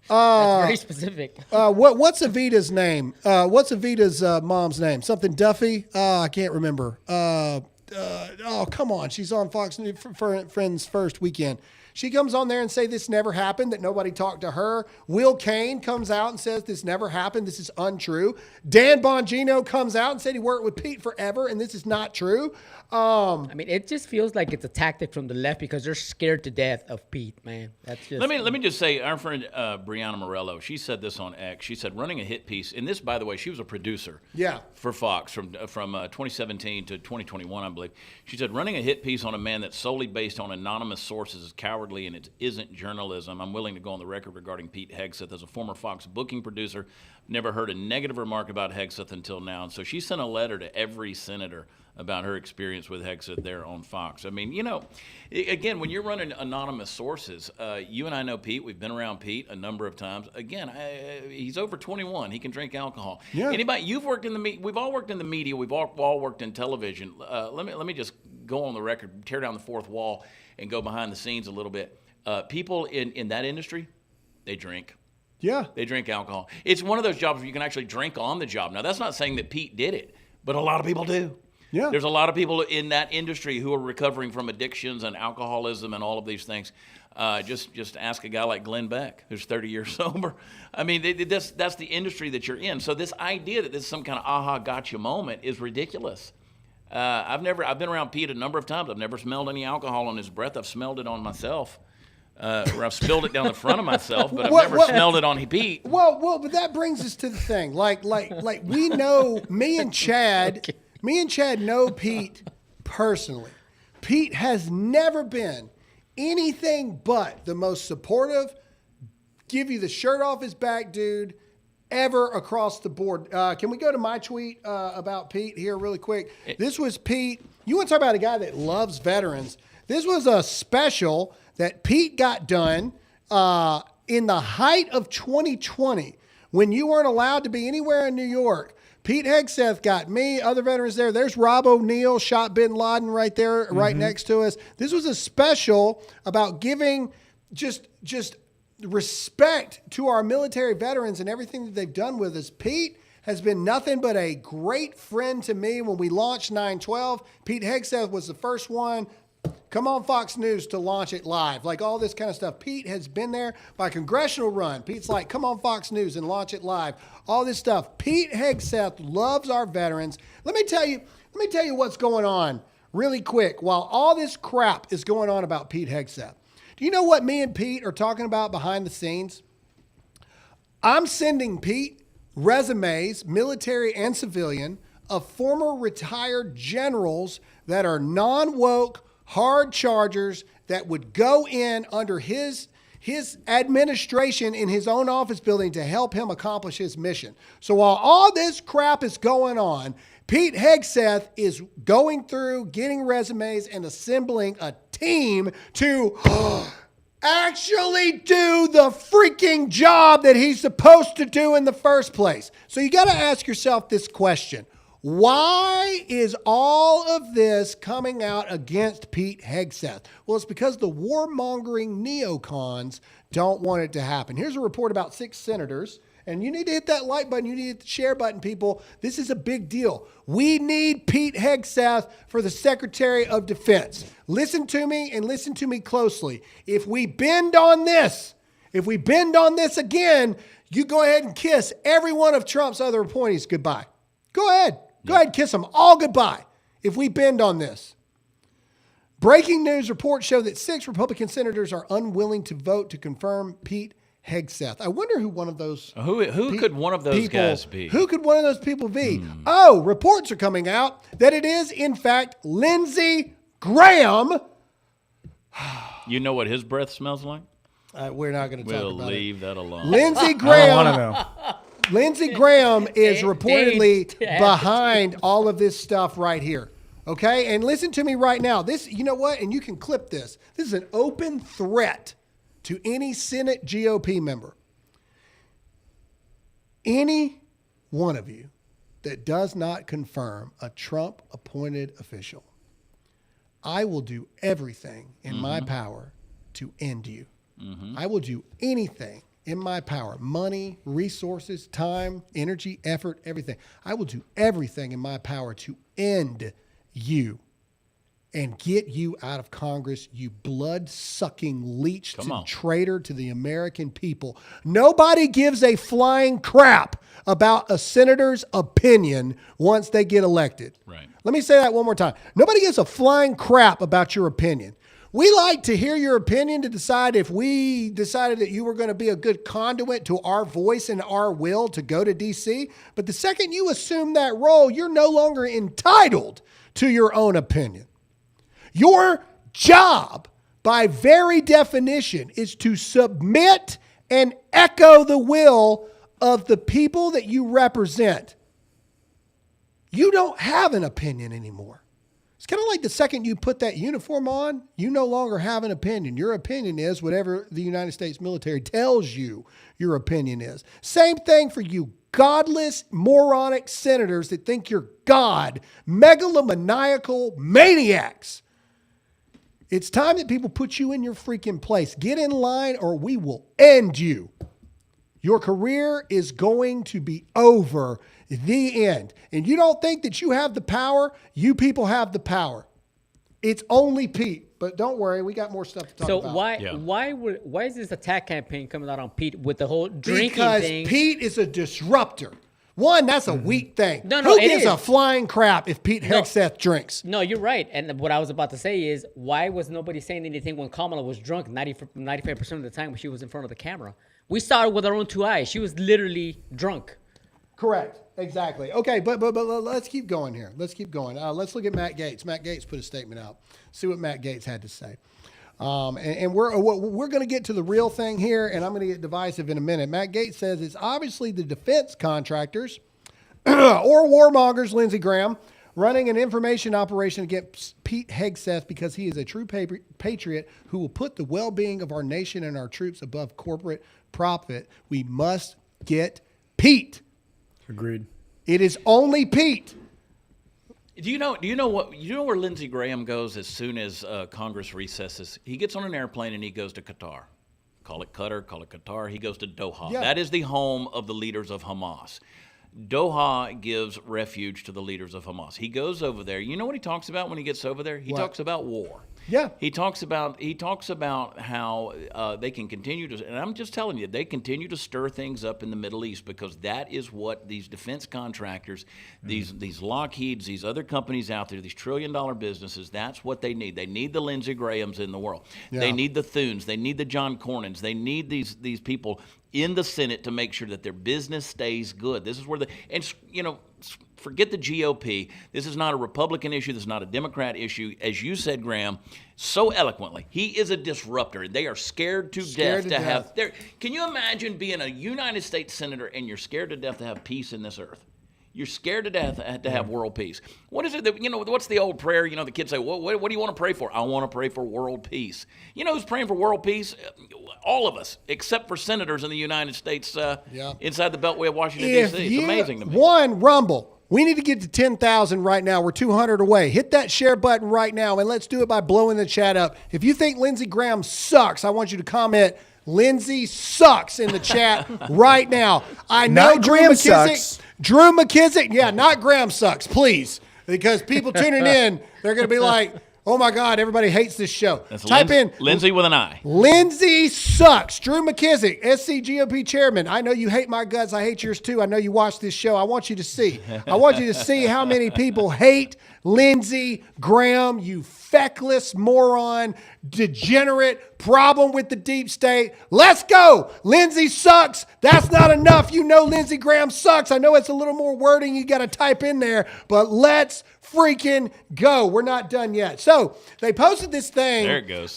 That's very specific. What's Evita's name? What's Evita's mom's name? Something Duffy? I can't remember. Oh, come on. She's on Fox News Friends First Weekend. She comes on there and say this never happened, that nobody talked to her. Will Cain comes out and says this never happened. This is untrue. Dan Bongino comes out and said he worked with Pete forever, and this is not true. I mean, it just feels like it's a tactic from the left because they're scared to death of Pete, man. That's just. Let me just say, our friend Brianna Morello, she said this on X. She said running a hit piece, and this, by the way, she was a producer. Yeah. For Fox from 2017 to 2021, I believe. She said running a hit piece on a man that's solely based on anonymous sources is cowardly and it isn't journalism. I'm willing to go on the record regarding Pete Hegseth as a former Fox booking producer. Never heard a negative remark about Hegseth until now. And so she sent a letter to every senator about her experience with Hegseth there on Fox. I mean, you know, again, when you're running anonymous sources, you and I know Pete. We've been around Pete a number of times. Again, he's over 21. He can drink alcohol. Yeah. Anybody, you've worked in the we've all worked in the media. We've all worked in television. Let me just go on the record, tear down the fourth wall, and go behind the scenes a little bit. People in that industry, they drink. Yeah. They drink alcohol. It's one of those jobs where you can actually drink on the job. Now, that's not saying that Pete did it, but a lot of people do. Yeah. There's a lot of people in that industry who are recovering from addictions and alcoholism and all of these things. Just ask a guy like Glenn Beck, who's 30 years sober. I mean, that's the industry that you're in. So this idea that this is some kind of aha gotcha moment is ridiculous. I've been around Pete a number of times. I've never smelled any alcohol on his breath. I've smelled it on myself. Or I've spilled it down the front of myself, but I've never smelled it on Pete. Well, but that brings us to the thing. Like we know, me and Chad know Pete personally. Pete has never been anything but the most supportive, give you the shirt off his back dude ever across the board. Can we go to my tweet about Pete here really quick? This was Pete. You want to talk about a guy that loves veterans. This was a special that Pete got done in the height of 2020 when you weren't allowed to be anywhere in New York. Pete Hegseth got me, other veterans there. There's Rob O'Neill, shot bin Laden right there, right next to us. This was a special about giving just respect to our military veterans and everything that they've done with us. Pete has been nothing but a great friend to me. When we launched 9/12, Pete Hegseth was the first one. Come on Fox News to launch it live, like all this kind of stuff. Pete has been there by congressional run. Pete's like, come on Fox News and launch it live. All this stuff. Pete Hegseth loves our veterans. Let me tell you what's going on really quick while all this crap is going on about Pete Hegseth. Do you know what me and Pete are talking about behind the scenes? I'm sending Pete resumes, military and civilian, of former retired generals that are non-woke, hard chargers that would go in under his administration in his own office building to help him accomplish his mission. So while all this crap is going on, Pete Hegseth is going through, getting resumes, and assembling a team to actually do the freaking job that he's supposed to do in the first place. So you got to ask yourself this question. Why is all of this coming out against Pete Hegseth? Well, it's because the warmongering neocons don't want it to happen. Here's a report about 6 senators. And you need to hit that like button. You need to hit the share button, people. This is a big deal. We need Pete Hegseth for the Secretary of Defense. Listen to me and listen to me closely. If we bend on this again, you go ahead and kiss every one of Trump's other appointees goodbye. Go ahead. Go ahead and kiss them all goodbye if we bend on this. Breaking news reports show that 6 Republican senators are unwilling to vote to confirm Pete Hegseth. I wonder who one of those who could one of those guys be? Who could one of those people be? Oh, reports are coming out that it is, in fact, Lindsey Graham. You know what his breath smells like? We're not going to talk about it. We'll leave that alone. Lindsey Graham. I don't want to know. Lindsey Graham is reportedly behind all of this stuff right here. Okay? And listen to me right now. This, you know what? And you can clip this. This is an open threat to any Senate GOP member. Any one of you that does not confirm a Trump-appointed official, I will do everything in my power to end you. I will do anything in my power, money, resources, time, energy, effort, everything. I will do everything in my power to end you and get you out of Congress, you blood-sucking leech traitor to the American people. Nobody gives a flying crap about a senator's opinion once they get elected. Right. Let me say that one more time. Nobody gives a flying crap about your opinion. We like to hear your opinion to decide if we decided that you were going to be a good conduit to our voice and our will to go to D.C. But the second you assume that role, you're no longer entitled to your own opinion. Your job, by very definition, is to submit and echo the will of the people that you represent. You don't have an opinion anymore. It's kind of like the second you put that uniform on, you no longer have an opinion. Your opinion is whatever the United States military tells you your opinion is. Same thing for you godless, moronic senators that think you're God, megalomaniacal maniacs. It's time that people put you in your freaking place. Get in line or we will end you. Your career is going to be over. The end. And you don't think that you have the power? You people have the power. It's only Pete. But don't worry, we got more stuff to talk about. So why is this attack campaign coming out on Pete with the whole drinking thing? Because Pete is a disruptor. One, that's a weak thing. No, Who gives a flying crap if Pete Hegseth drinks? No, you're right. And what I was about to say is, why was nobody saying anything when Kamala was drunk 95% of the time when she was in front of the camera? We saw her with our own 2 eyes. She was literally drunk. Correct. Exactly. Okay, but let's keep going here. Let's keep going. Let's look at Matt Gaetz. Matt Gaetz put a statement out. See what Matt Gaetz had to say. And we're going to get to the real thing here, and I'm going to get divisive in a minute. Matt Gaetz says it's obviously the defense contractors or warmongers, Lindsey Graham, running an information operation against Pete Hegseth because he is a true patriot who will put the well-being of our nation and our troops above corporate profit. We must get Pete. Agreed. It is only Pete. Do you know where Lindsey Graham goes as soon as Congress recesses? He gets on an airplane and he goes to Qatar. Call it Qatar, call it Qatar. He goes to Doha. Yeah. That is the home of the leaders of Hamas. Doha gives refuge to the leaders of Hamas. He goes over there. You know what he talks about when he gets over there? He talks about war. Yeah. He talks about how they can continue to, and I'm just telling you, they continue to stir things up in the Middle East because that is what these defense contractors, these Lockheeds, these other companies out there, these trillion-dollar businesses, that's what they need. They need the Lindsey Grahams in the world. Yeah. They need the Thunes. They need the John Cornyn's. They need these people in the Senate to make sure that their business stays good. This is where forget the GOP. This is not a Republican issue. This is not a Democrat issue. As you said, Graham, so eloquently, he is a disruptor. They are scared to death to have. Can you imagine being a United States senator and you're scared to death to have peace in this earth? You're scared to death to have world peace. What is it that, what's the old prayer, the kids say, what do you want to pray for? I want to pray for world peace. You know who's praying for world peace? All of us, except for senators in the United States inside the Beltway of Washington, D.C. It's amazing to me. One, Rumble. We need to get to 10,000 right now. We're 200 away. Hit that share button right now, and let's do it by blowing the chat up. If you think Lindsey Graham sucks, I want you to comment, Lindsey sucks in the chat right now. I know Graham sucks. Drew McKissick, not Graham sucks, please. Because people tuning in, they're going to be like, oh my God, everybody hates this show. Type in Lindsey with an I. Lindsey sucks. Drew McKissick, SC GOP chairman. I know you hate my guts. I hate yours too. I know you watch this show. I want you to see. I want you to see how many people hate Lindsey Graham, you feckless moron, degenerate, problem with the deep state. Let's go. Lindsey sucks. That's not enough. You know Lindsey Graham sucks. I know it's a little more wording you got to type in there, but let's freaking go. We're not done yet. So they posted this thing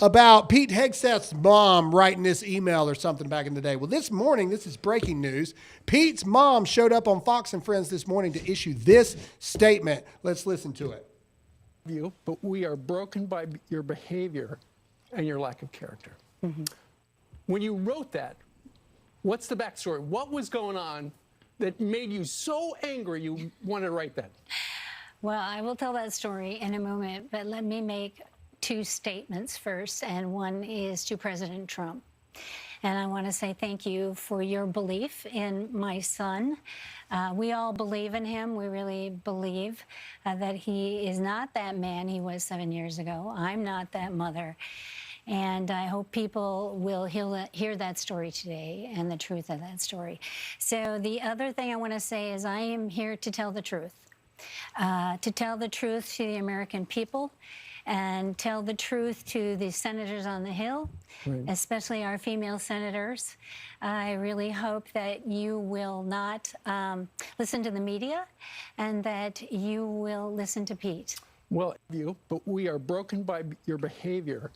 about Pete Hegseth's mom writing this email or something back in the day. Well, this morning, this is breaking news. Pete's mom showed up on Fox and Friends this morning to issue this statement. Let's listen to it. But we are broken by your behavior and your lack of character. Mm-hmm. When you wrote that, what's the backstory? What was going on that made you so angry you wanted to write that? Well, I will tell that story in a moment, but let me make two statements first, and one is to President Trump. And I want to say thank you for your belief in my son. We all believe in him. We really believe that he is not that man he was 7 years ago. I'm not that mother. And I hope people will hear that story today and the truth of that story. So the other thing I want to say is I am here to tell the truth. To tell the truth to the American people and tell the truth to the senators on the Hill, especially our female senators. I really hope that you will not listen to the media and that you will listen to Pete. Well, but we are broken by your behavior.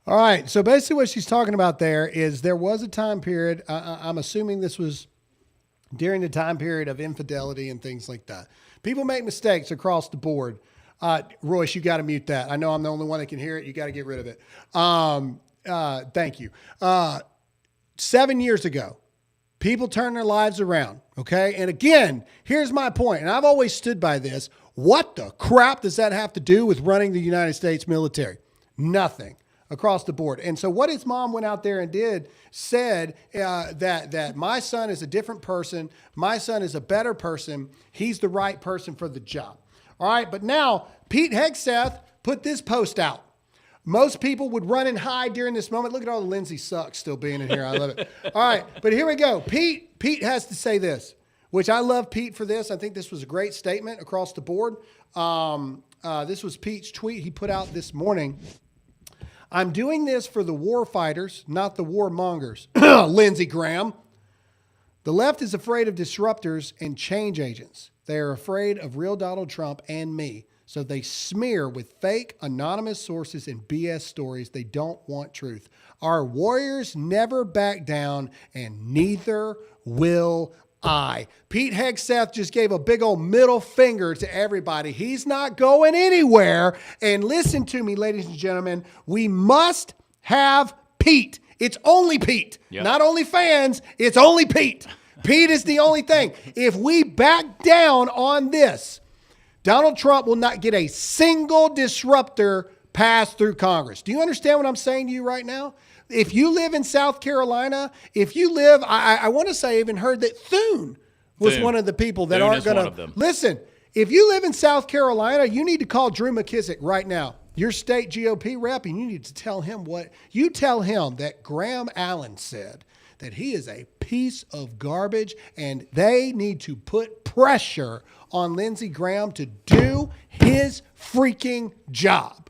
All right. So basically what she's talking about there is there was a time period. I'm assuming this was during the time period of infidelity and things like that. People make mistakes across the board. Royce, you got to mute that. I know I'm the only one that can hear it. You got to get rid of it. Thank you. 7 years ago, people turned their lives around. Okay. And again, here's my point. And I've always stood by this. What the crap does that have to do with running the United States military? Nothing. Across the board. And so what his mom went out there and said that my son is a different person. My son is a better person. He's the right person for the job. All right. But now Pete Hegseth put this post out. Most people would run and hide during this moment. Look at all the Lindsey sucks still being in here. I love it. All right. But here we go. Pete has to say this, which I love Pete for this. I think this was a great statement across the board. This was Pete's tweet he put out this morning. I'm doing this for the war fighters, not the warmongers. Lindsey Graham. The left is afraid of disruptors and change agents. They are afraid of real Donald Trump and me. So they smear with fake anonymous sources and BS stories. They don't want truth. Our warriors never back down, and neither will I. Pete Hegseth just gave a big old middle finger to everybody. He's not going anywhere. And listen to me, ladies and gentlemen, we must have Pete. It's only Pete. Yep. Not only fans, it's only Pete. Pete is the only thing. If we back down on this, Donald Trump will not get a single disruptor passed through Congress. Do you understand what I'm saying to you right now? If you live in South Carolina, if you live, I want to say I even heard that Thune was one of the people that aren't going to listen. If you live in South Carolina, you need to call Drew McKissick right now, your state GOP rep, and you need to tell him that Graham Allen said that he is a piece of garbage, and they need to put pressure on Lindsey Graham to do his freaking job.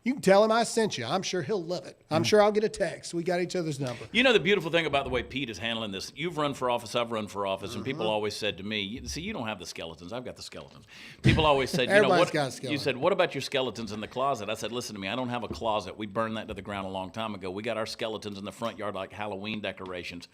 You can tell him I sent you. I'm sure he'll love it. I'm sure I'll get a text. We got each other's number. You know the beautiful thing about the way Pete is handling this, you've run for office, I've run for office, and people always said to me, see, you don't have the skeletons. I've got the skeletons. People always said, you know, Everybody's what? got a skeleton. You said, what about your skeletons in the closet? I said, listen to me, I don't have a closet. We burned that to the ground a long time ago. We got our skeletons in the front yard like Halloween decorations.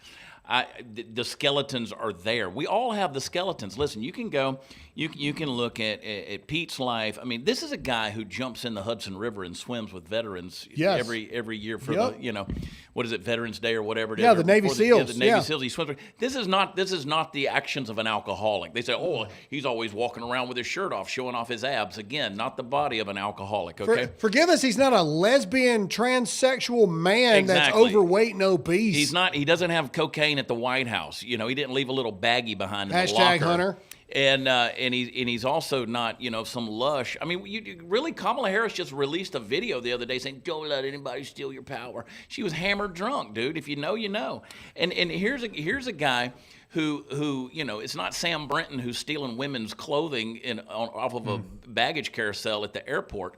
The skeletons are there. We all have the skeletons. Listen, you can go, you can look at Pete's life. I mean, this is a guy who jumps in the Hudson River and swims with veterans every year for the, you know, what is it, Veterans Day or whatever it is. Yeah, the Navy SEALs. The Navy SEAls. He swims. This is not the actions of an alcoholic. They say, oh, he's always walking around with his shirt off, showing off his abs. Again, not the body of an alcoholic. Okay. Forgive us. He's not a lesbian, transsexual man that's overweight and obese. He's not. He doesn't have cocaine at the White House. You know, he didn't leave a little baggie behind in the locker. Hunter. And he's also not, you know, some lush. I mean, really, Kamala Harris just released a video the other day saying, "Don't let anybody steal your power." She was hammered drunk, dude. If you know, you know. And here's a guy who you know, it's not Sam Brenton who's stealing women's clothing off of a baggage carousel at the airport.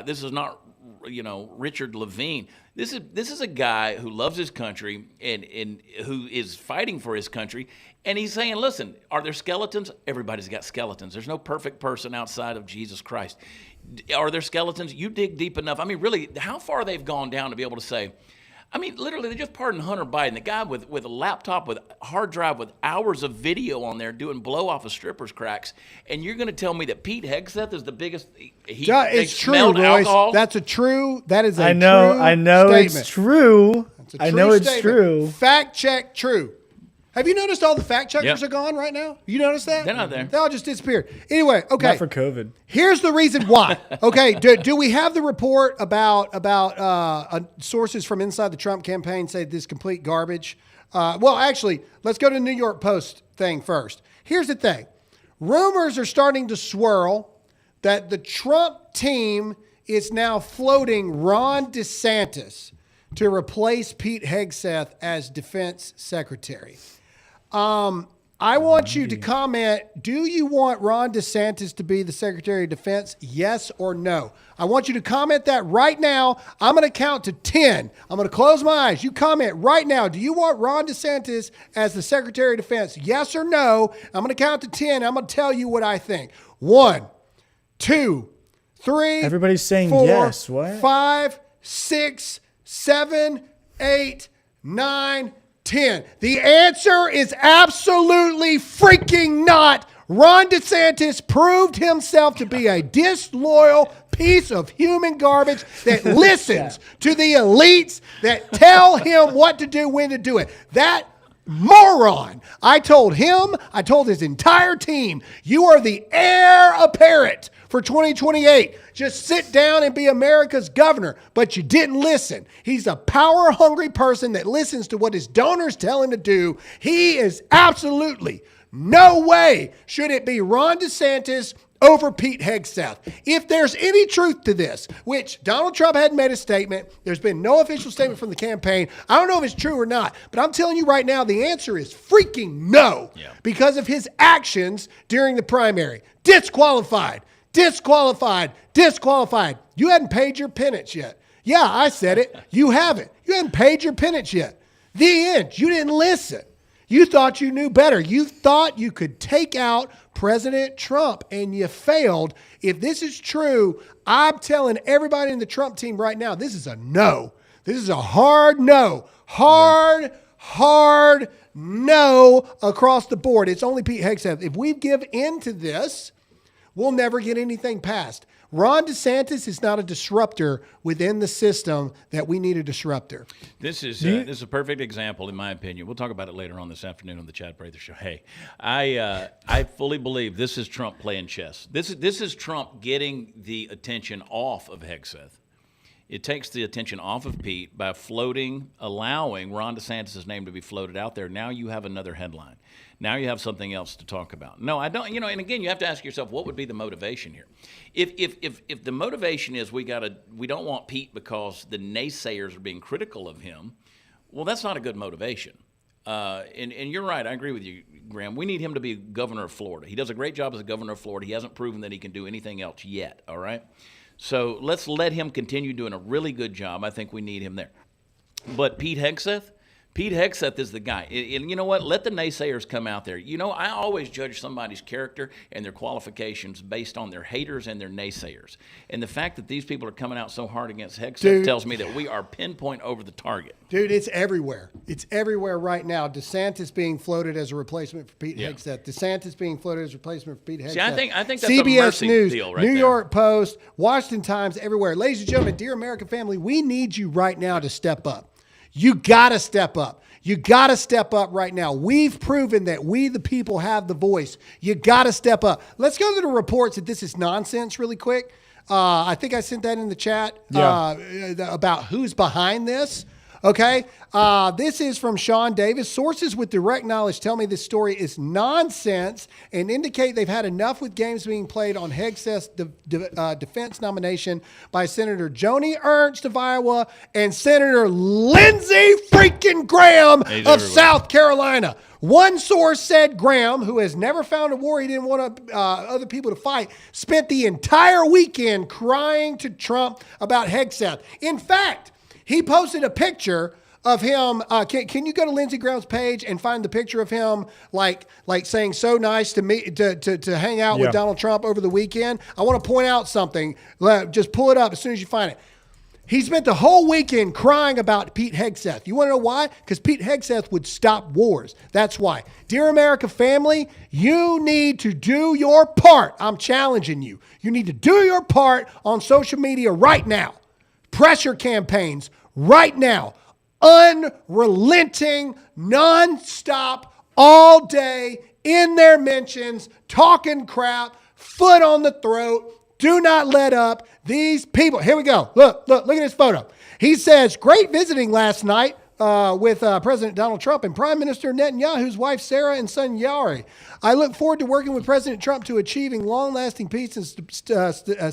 This is not, you know, Richard Levine. This is a guy who loves his country and who is fighting for his country. And he's saying, listen, are there skeletons? Everybody's got skeletons. There's no perfect person outside of Jesus Christ. Are there skeletons? You dig deep enough. I mean, really, how far they've gone down to be able to say, I mean, literally, they just pardoned Hunter Biden, the guy with a laptop with hard drive with hours of video on there doing blow off of strippers' cracks, and you're going to tell me that Pete Hegseth is the biggest? It's true, Royce. That is a true I know statement. It's true. I know it's true. Fact check true. Have you noticed all the fact checkers are gone right now? You noticed that? They're not there. They all just disappeared. Anyway, okay. Not for COVID. Here's the reason why. Okay, do we have the report about sources from inside the Trump campaign say this complete garbage? Well, actually, let's go to the New York Post thing first. Here's the thing. Rumors are starting to swirl that the Trump team is now floating Ron DeSantis to replace Pete Hegseth as defense secretary. I want you to comment, do you want Ron DeSantis to be the Secretary of Defense? Yes or no? I want you to comment that right now. I'm going to count to 10. I'm going to close my eyes. You comment right now. Do you want Ron DeSantis as the Secretary of Defense? Yes or no? I'm going to count to 10. I'm going to tell you what I think. 1, 2, 3. Everybody's saying 4, yes. What? 5, 6, 7, 8, 9, 10. The answer is absolutely freaking not. Ron DeSantis proved himself to be a disloyal piece of human garbage that listens to the elites that tell him what to do, when to do it. That moron. I told him, I told his entire team, you are the heir apparent for 2028. Just sit down and be America's governor. But you didn't listen. He's a power-hungry person that listens to what his donors tell him to do. He is absolutely no way should it be Ron DeSantis over Pete Hegseth. If there's any truth to this, which Donald Trump hadn't made a statement, there's been no official statement from the campaign. I don't know if it's true or not, but I'm telling you right now, the answer is freaking no because of his actions during the primary. Disqualified. Disqualified. Disqualified. You hadn't paid your penance yet. Yeah, I said it. You haven't. You hadn't paid your penance yet. The end. You didn't listen. You thought you knew better. You thought you could take out President Trump, and you failed. If this is true, I'm telling everybody in the Trump team right now, this is a no. This is a hard no. Hard no across the board. It's only Pete Hegseth. If we give in to this, we'll never get anything passed. Ron DeSantis is not a disruptor within the system that we need a disruptor. This is a perfect example, in my opinion. We'll talk about it later on this afternoon on the Chad Prather Show. Hey, I fully believe this is Trump playing chess. This is Trump getting the attention off of Hegseth. It takes the attention off of Pete by allowing Ron DeSantis' name to be floated out there. Now you have another headline. Now you have something else to talk about. No, I don't. And again, you have to ask yourself, what would be the motivation here? If the motivation is we don't want Pete because the naysayers are being critical of him, well, that's not a good motivation. And you're right. I agree with you, Graham. We need him to be governor of Florida. He does a great job as a governor of Florida. He hasn't proven that he can do anything else yet. All right. So let's let him continue doing a really good job. I think we need him there. But Pete Hegseth is the guy. And you know what? Let the naysayers come out there. You know, I always judge somebody's character and their qualifications based on their haters and their naysayers. And the fact that these people are coming out so hard against Hegseth tells me that we are pinpoint over the target. Dude, it's everywhere. It's everywhere right now. DeSantis being floated as a replacement for Pete Hegseth. DeSantis being floated as a replacement for Pete Hegseth. See, I think that's CBS a mercy News, deal right New there. York Post, Washington Times, everywhere. Ladies and gentlemen, dear American family, we need you right now to step up. You got to step up. You got to step up right now. We've proven that we, the people, have the voice. You got to step up. Let's go to the reports that this is nonsense really quick. I think I sent that in the chat about who's behind this. Okay. This is from Sean Davis. Sources with direct knowledge tell me this story is nonsense and indicate they've had enough with games being played on Hegseth's defense nomination by Senator Joni Ernst of Iowa and Senator Lindsey freaking Graham of South Carolina. One source said Graham, who has never found a war he didn't want other people to fight, spent the entire weekend crying to Trump about Hegseth. In fact, he posted a picture of him. Can you go to Lindsey Graham's page and find the picture of him like saying so nice to me to hang out with Donald Trump over the weekend? I want to point out something. Just pull it up as soon as you find it. He spent the whole weekend crying about Pete Hegseth. You want to know why? Because Pete Hegseth would stop wars. That's why. Dear America family, you need to do your part. I'm challenging you. You need to do your part on social media right now. Pressure campaigns right now, unrelenting, nonstop, all day, in their mentions, talking crap, foot on the throat. Do not let up. These people, here we go. Look at this photo. He says, great visiting last night with President Donald Trump and Prime Minister Netanyahu's wife, Sarah, and son, Yari. I look forward to working with President Trump to achieving long-lasting peace and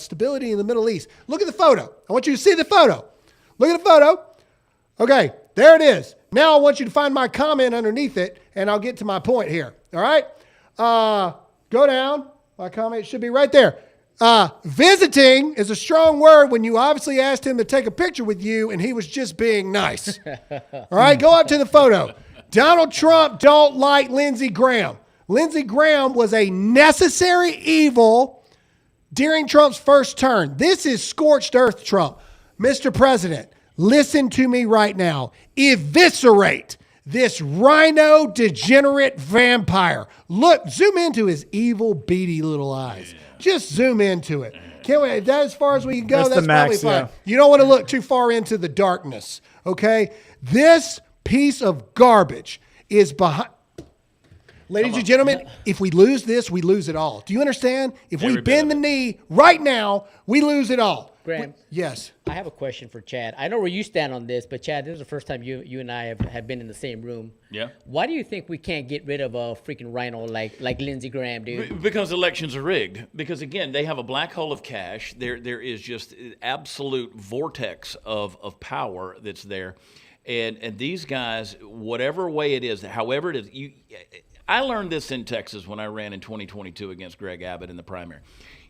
stability in the Middle East. Look at the photo. I want you to see the photo. Look at the photo. Okay, there it is. Now I want you to find my comment underneath it, and I'll get to my point here. All right? Go down. My comment should be right there. Visiting is a strong word when you obviously asked him to take a picture with you and he was just being nice. All right, go up to the photo. Donald Trump don't like Lindsey Graham. Lindsey Graham was a necessary evil during Trump's first term. This is scorched earth Trump. Mr. President, listen to me right now. Eviscerate this RINO degenerate vampire. Look, zoom into his evil, beady little eyes. Just zoom into it. Can't wait. That's as far as we can go. That's probably fine. You don't want to look too far into the darkness. Okay? This piece of garbage is behind. Ladies and gentlemen, if we lose this, we lose it all. Do you understand? If we bend the knee right now, we lose it all. Graham, yes. I have a question for Chad. I know where you stand on this, but Chad, this is the first time you and I have been in the same room. Yeah. Why do you think we can't get rid of a freaking RINO like Lindsey Graham, dude? Because elections are rigged. Because again, they have a black hole of cash. There is just absolute vortex of power that's there, and these guys, whatever way it is, however it is, I learned this in Texas when I ran in 2022 against Greg Abbott in the primary.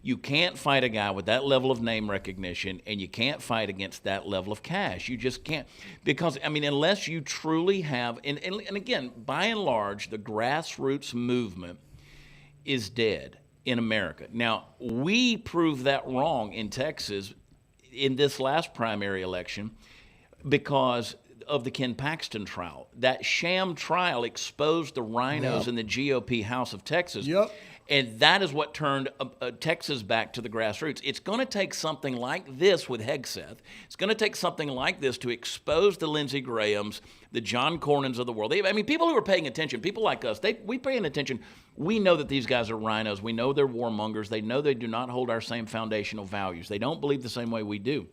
You can't fight a guy with that level of name recognition, and you can't fight against that level of cash. You just can't. Because, I mean, unless you truly have, and again, by and large, the grassroots movement is dead in America. Now, we proved that wrong in Texas in this last primary election because of the Ken Paxton trial. That sham trial exposed the RINOs in the GOP House of Texas. Yep. And that is what turned Texas back to the grassroots. It's going to take something like this with Hegseth. It's going to take something like this to expose the Lindsey Grahams, the John Cornyn's of the world. I mean, people who are paying attention, people like us, we paying attention. We know that these guys are RINOs. We know they're warmongers. They know they do not hold our same foundational values. They don't believe the same way we do.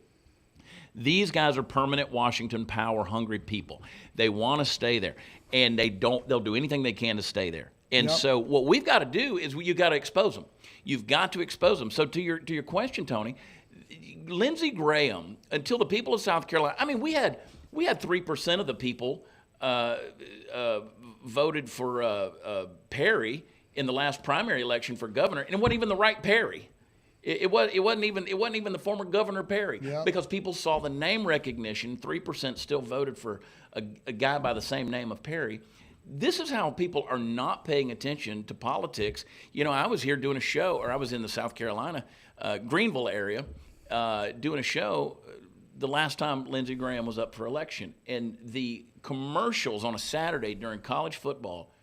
These guys are permanent Washington power-hungry people. They want to stay there, and they'll do anything they can to stay there. And so what we've got to do is you got to expose them. You've got to expose them. So to your question, Tony, Lindsey Graham, until the people of South Carolina, I mean, we had 3% of the people voted for Perry in the last primary election for governor, and it wasn't even the right Perry. It wasn't even the former Governor Perry, Yep. because people saw the name recognition. 3% still voted for a guy by the same name of Perry. This is how people are not paying attention to politics. You know, I was here doing a show, or I was in the South Carolina, Greenville area, doing a show the last time Lindsey Graham was up for election. And the commercials on a Saturday during college football,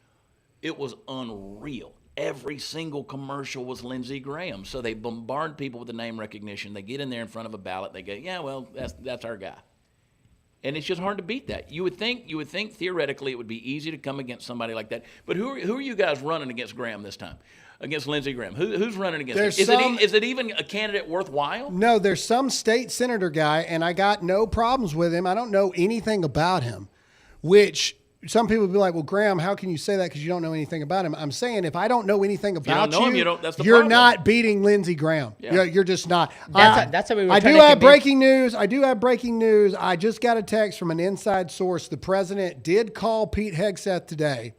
it was unreal. Every single commercial was Lindsey Graham. So they bombard people with the name recognition. They get in there in front of a ballot. They go, yeah, well, that's our guy. And it's just hard to beat that. You would think theoretically it would be easy to come against somebody like that. But who are you guys running against Graham this time? Against Lindsey Graham? Who's running against him? Is it even a candidate worthwhile? No, there's some state senator guy, and I got no problems with him. I don't know anything about him, which some people would be like, well, Graham, how can you say that because you don't know anything about him? I'm saying if I don't know anything about you're not beating Lindsey Graham. Yeah. You're just not. That's how we were I trying do to have convince- breaking news. I just got a text from an inside source. The president did call Pete Hegseth today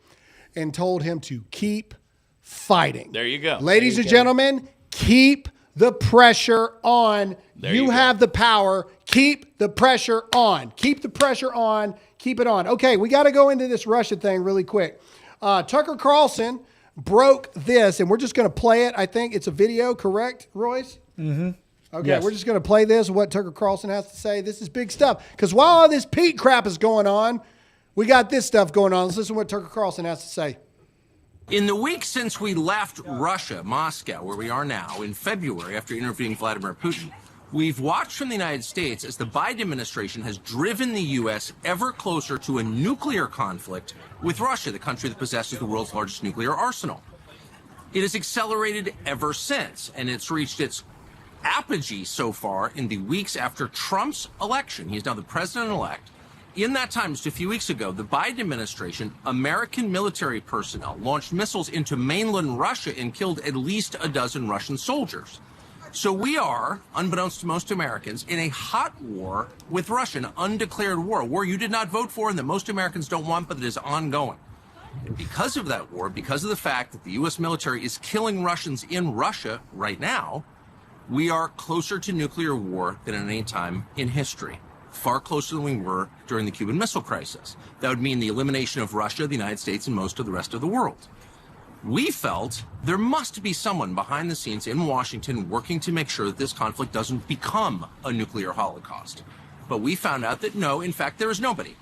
and told him to keep fighting. There you go. Ladies and gentlemen, keep the pressure on. You have the power. Keep the pressure on. Keep the pressure on. Keep it on. Okay, we got to go into this Russia thing really quick. Tucker Carlson broke this, and we're just going to play it. I think it's a video, correct, Royce? Mm-hmm. Okay, Yes. We're just going to play this, what Tucker Carlson has to say. This is big stuff. Because while all this Pete crap is going on, we got this stuff going on. Let's listen to what Tucker Carlson has to say. In the week since we left Russia, Moscow, where we are now, in February, after interviewing Vladimir Putin, we've watched from the United States as the Biden administration has driven the U.S. ever closer to a nuclear conflict with Russia, the country that possesses the world's largest nuclear arsenal. It has accelerated ever since, and it's reached its apogee so far in the weeks after Trump's election. He is now the president-elect. In that time, just a few weeks ago, the Biden administration, American military personnel, launched missiles into mainland Russia and killed at least a dozen Russian soldiers. So we are, unbeknownst to most Americans, in a hot war with Russia, an undeclared war, a war you did not vote for and that most Americans don't want, but that is ongoing. And because of that war, because of the fact that the U.S. military is killing Russians in Russia right now, we are closer to nuclear war than at any time in history. Far closer than we were during the Cuban Missile Crisis. That would mean the elimination of Russia, the United States, and most of the rest of the world. We felt there must be someone behind the scenes in Washington working to make sure that this conflict doesn't become a nuclear holocaust. But we found out that no, in fact, there is nobody.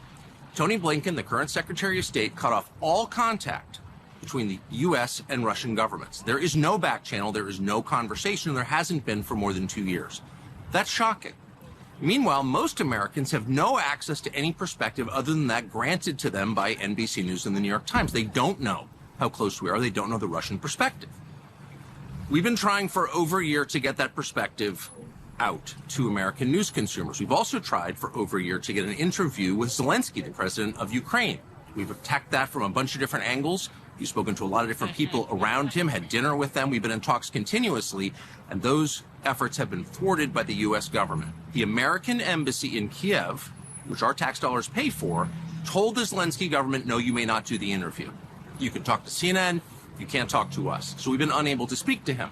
Tony Blinken, the current Secretary of State, cut off all contact between the U.S. and Russian governments. There is no back channel, there is no conversation, and there hasn't been for more than 2 years. That's shocking. Meanwhile, most Americans have no access to any perspective other than that granted to them by NBC News and the New York Times. They don't know how close we are. They don't know the Russian perspective. We've been trying for over a year to get that perspective out to American news consumers. We've also tried for over a year to get an interview with Zelensky, the president of Ukraine. We've attacked that from a bunch of different angles. We've spoken to a lot of different people around him, had dinner with them. We've been in talks continuously, and those efforts have been thwarted by the U.S. government. The American embassy in Kiev, which our tax dollars pay for, told the Zelensky government, no, you may not do the interview. You can talk to CNN, you can't talk to us. So we've been unable to speak to him.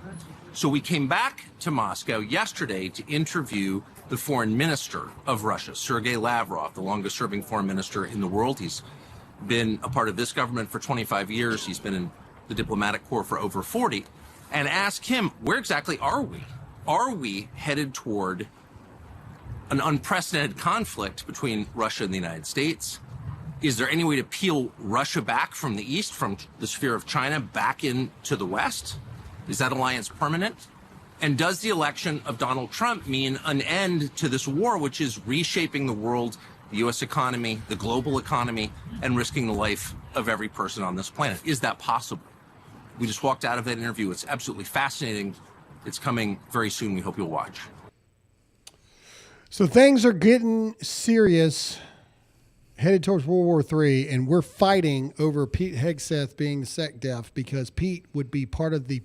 So we came back to Moscow yesterday to interview the foreign minister of Russia, Sergei Lavrov, the longest serving foreign minister in the world. He's been a part of this government for 25 years. He's been in the diplomatic corps for over 40. And ask him, where exactly are we? Are we headed toward an unprecedented conflict between Russia and the United States? Is there any way to peel Russia back from the east, from the sphere of China, back into the west? Is that alliance permanent? And does the election of Donald Trump mean an end to this war, which is reshaping the world, the U.S. economy, the global economy, and risking the life of every person on this planet? Is that possible? We just walked out of that interview. It's absolutely fascinating. It's coming very soon. We hope you'll watch. So things are getting serious, headed towards World War III, and we're fighting over Pete Hegseth being SecDef because Pete would be part of the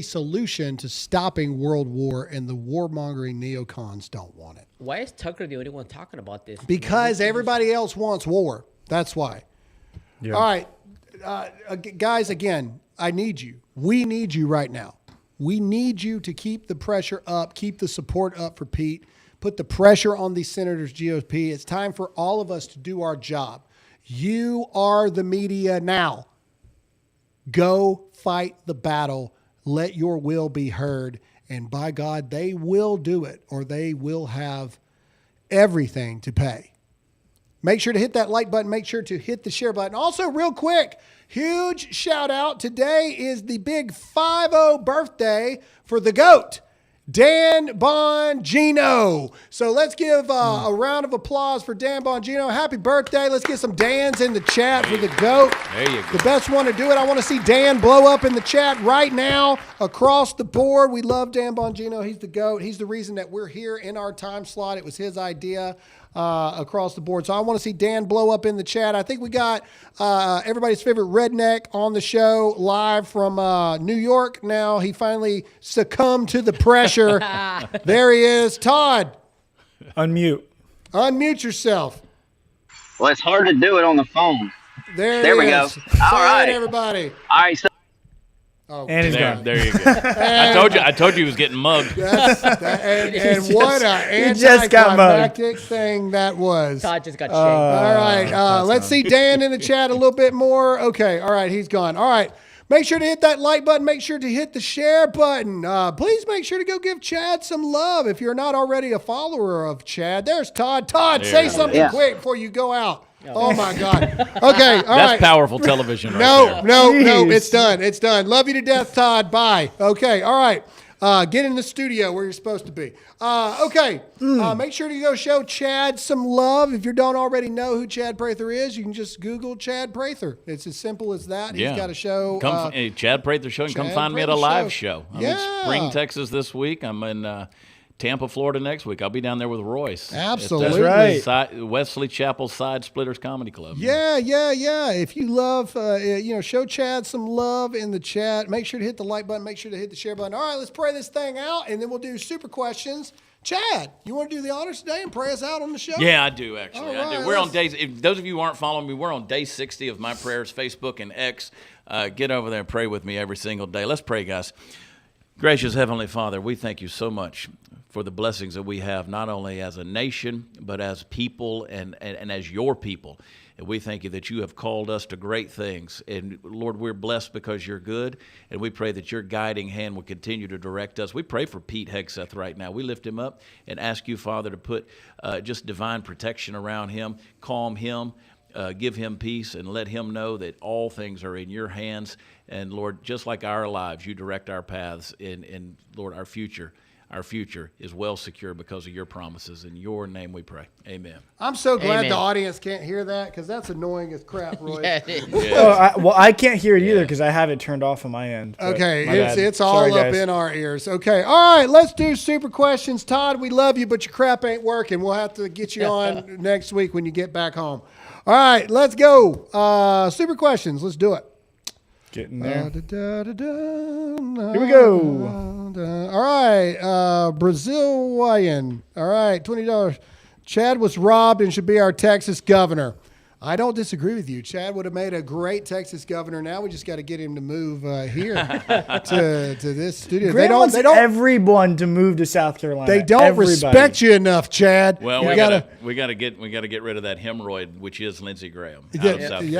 solution to stopping world war, and the warmongering neocons don't want it. Why is Tucker the only one talking about this? Because everybody else wants war. That's why. Yeah. All right, guys, again, I need you. We need you right now. We need you to keep the pressure up, keep the support up for Pete, put the pressure on these senators, GOP. It's time for all of us to do our job. You are the media now. Go fight the battle. Let your will be heard. And by God, they will do it, or they will have everything to pay. Make sure to hit that like button. Make sure to hit the share button. Also, real quick, huge shout out. Today is the big 5-0 birthday for the GOAT, Dan Bongino. So let's give a round of applause for Dan Bongino. Happy birthday. Let's get some Dans in the chat for the GOAT. There you go. The best one to do it. I want to see Dan blow up in the chat right now across the board. We love Dan Bongino. He's the GOAT. He's the reason that we're here in our time slot. It was his idea across the board. So I want to see Dan blow up in the chat. I think we got everybody's favorite redneck on the show live from New York now. He finally succumbed to the pressure. There he is. Todd. Unmute yourself. Well, it's hard to do it on the phone. There we go. All right, everybody. All right. So and he's gone. There you go. I told you he was getting mugged. And what an just got anticlimactic thing that was. Todd just got shanked. All right. Let's see Dan in the chat a little bit more. Okay. All right. He's gone. All right. Make sure to hit that like button. Make sure to hit the share button. Please make sure to go give Chad some love if you're not already a follower of Chad. There's Todd. Todd, say something quick before you go out. Oh, my God. Okay, all right. That's powerful television right there. No, it's done. It's done. Love you to death, Todd. Bye. Okay, all right. Get in the studio where you're supposed to be. Okay, make sure to go show Chad some love. If you don't already know who Chad Prather is, you can just Google Chad Prather. It's as simple as that. He's got a show. Chad Prather Show. And come find me at a live show. I'm in Spring, Texas this week. I'm in Tampa, Florida next week. I'll be down there with Royce. Absolutely. That's right. Wesley Chapel Side Splitters Comedy Club. Yeah. If you love, show Chad some love in the chat. Make sure to hit the like button. Make sure to hit the share button. All right, let's pray this thing out, and then we'll do super questions. Chad, you want to do the honors today and pray us out on the show? Yeah, I do, actually. All right, I do. We're on days, if those of you who aren't following me, we're on day 60 of My Prayers, Facebook and X. Get over there and pray with me every single day. Let's pray, guys. Gracious Heavenly Father, we thank you so much for the blessings that we have, not only as a nation, but as people and as your people. And we thank you that you have called us to great things. And Lord, we're blessed because you're good. And we pray that your guiding hand will continue to direct us. We pray for Pete Hegseth right now. We lift him up and ask you, Father, to put just divine protection around him, calm him, give him peace, and let him know that all things are in your hands. And Lord, just like our lives, you direct our paths. And Lord, our future is well secure because of your promises. In your name we pray. Amen. I'm so glad the audience can't hear that because that's annoying as crap, Roy. I can't hear it either because I have it turned off on my end. Okay, it's all up in our ears. Okay, all right, let's do super questions. Todd, we love you, but your crap ain't working. We'll have to get you on next week when you get back home. All right, let's go. Super questions. Let's do it. Getting there. Here we go. All right. Brazilian. All right. $20. Chad was robbed and should be our Texas governor. I don't disagree with you. Chad would have made a great Texas governor. Now we just got to get him to move here to this studio. Graham wants everyone to move to South Carolina. They don't respect you enough, Chad. Well, we gotta get rid of that hemorrhoid, which is Lindsey Graham. Yeah.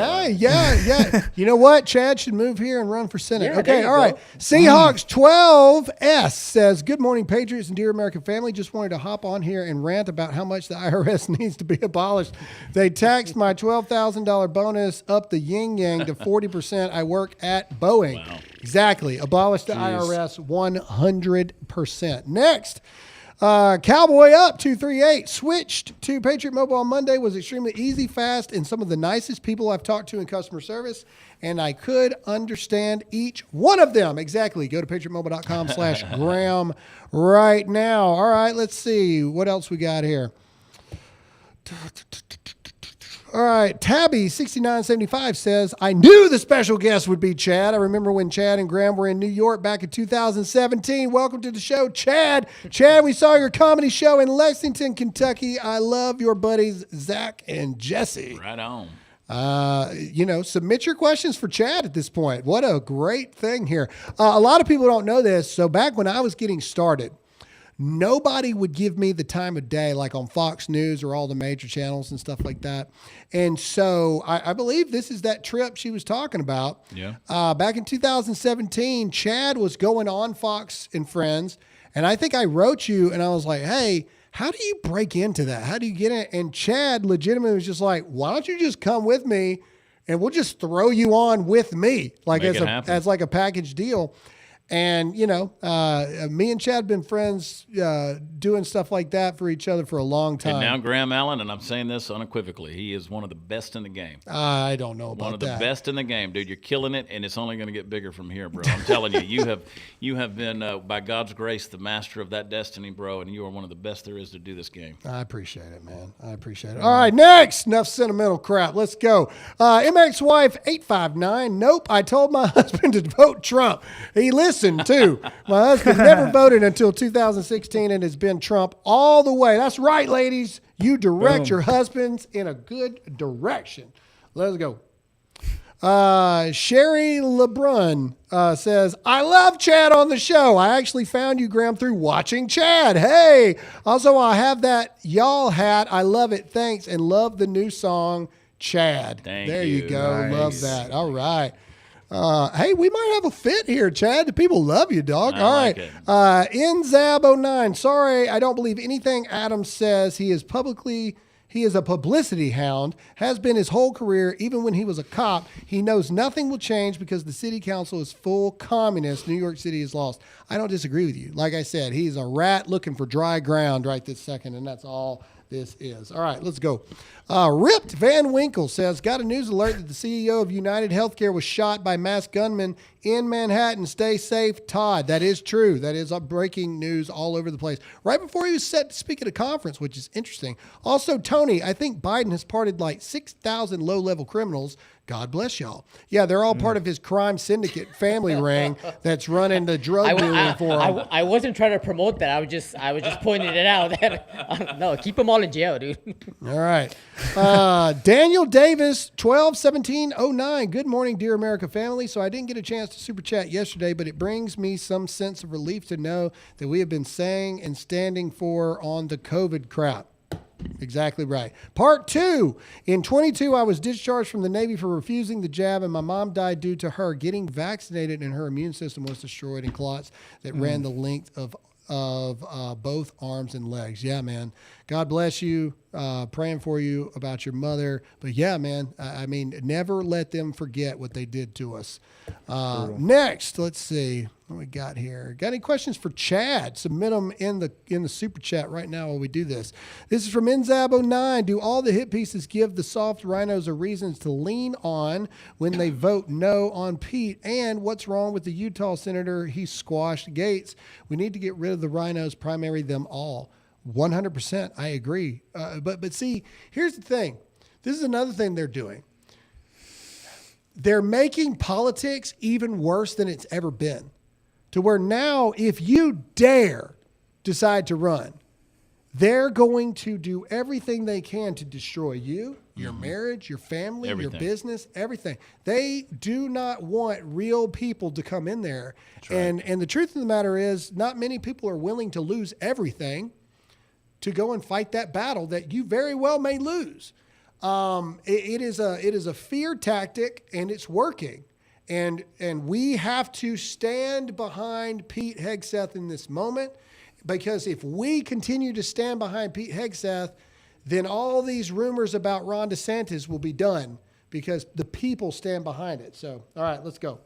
You know what? Chad should move here and run for Senate. Yeah, okay, all right. Seahawks 12S says, "Good morning, Patriots and dear American family. Just wanted to hop on here and rant about how much the IRS needs to be abolished. They taxed my $12,000 bonus up the yin-yang to 40%. I work at Boeing." Wow. Exactly. Abolish the IRS 100%. Next, Cowboy Up 238 switched to Patriot Mobile on Monday. Was extremely easy, fast, and some of the nicest people I've talked to in customer service, and I could understand each one of them. Exactly. Go to patriotmobile.com/Graham right now. All right, let's see what else we got here. All right, Tabby6975 says, "I knew the special guest would be Chad. I remember when Chad and Graham were in New York back in 2017. Welcome to the show, Chad. Chad, we saw your comedy show in Lexington, Kentucky. I love your buddies, Zach and Jesse." Right on. Submit your questions for Chad at this point. What a great thing here. A lot of people don't know this. So back when I was getting started, nobody would give me the time of day, like on Fox News or all the major channels and stuff like that. And so I believe this is that trip she was talking about. Yeah. Back in 2017, Chad was going on Fox and Friends. And I think I wrote you and I was like, hey, how do you break into that? How do you get in? And Chad legitimately was just like, why don't you just come with me and we'll just throw you on with me, like as like a package deal. And, me and Chad have been friends doing stuff like that for each other for a long time. And now Graham Allen, and I'm saying this unequivocally, he is one of the best in the game. I don't know about that. One of the best in the game, dude. You're killing it, and it's only going to get bigger from here, bro. I'm telling you, you have been, by God's grace, the master of that destiny, bro, and you are one of the best there is to do this game. I appreciate it, man. I appreciate it. All right, next. Enough sentimental crap. Let's go. MX wife 859. Nope, I told my husband to vote Trump. He listened too. My husband never voted until 2016 and has been Trump all the way. That's right, ladies. You direct your husbands in a good direction. Let's go. Sherry LeBrun says, I love Chad on the show. I actually found you, Graham, through watching Chad. Hey, also, I have that y'all hat. I love it. Thanks. And love the new song, Chad. There you go. Nice. Love that. All right. Hey, we might have a fit here, Chad. The people love you, dog. All right. NZAB09. Sorry, I don't believe anything Adams says. He is a publicity hound, has been his whole career, even when he was a cop. He knows nothing will change because the city council is full communist. New York City is lost. I don't disagree with you. Like I said, he's a rat looking for dry ground right this second, and that's all this is. All right, let's go. Ripped Van Winkle says, got a news alert that the CEO of United Healthcare was shot by masked gunmen in Manhattan. Stay safe, Todd. That is true. That is breaking news all over the place. Right before he was set to speak at a conference, which is interesting. Also, Tony, I think Biden has pardoned like 6,000 low-level criminals. God bless y'all. Yeah, they're all part of his crime syndicate family ring that's running the drug dealing for him. I wasn't trying to promote that. I was just pointing it out. No, keep them all in jail, dude. All right. Daniel Davis, 121709. Good morning, dear America family. So I didn't get a chance to super chat yesterday, but it brings me some sense of relief to know that we have been saying and standing for on the COVID crap. Exactly right. Part 2. In 22, I was discharged from the Navy for refusing the jab, and my mom died due to her getting vaccinated, and her immune system was destroyed in clots that ran the length of both arms and legs. Yeah, man. God bless you. Praying for you about your mother. But yeah, man, I mean, never let them forget what they did to us. Next, let's see what we got here. Got any questions for Chad? Submit them in the super chat right now while we do this. This is from NZAB09. Do all the hit pieces give the soft rhinos a reasons to lean on when they vote no on Pete? And what's wrong with the Utah senator? He squashed Gates. We need to get rid of the rhinos, primary them all. 100%. I agree. But see, here's the thing. This is another thing they're doing. They're making politics even worse than it's ever been. To where now, if you dare decide to run, they're going to do everything they can to destroy you, your marriage, your family, your business, everything. They do not want real people to come in there. Right. And the truth of the matter is, not many people are willing to lose everything to go and fight that battle that you very well may lose. It is a fear tactic, and it's working. And we have to stand behind Pete Hegseth in this moment, because if we continue to stand behind Pete Hegseth, then all these rumors about Ron DeSantis will be done because the people stand behind it. So, all right, let's go.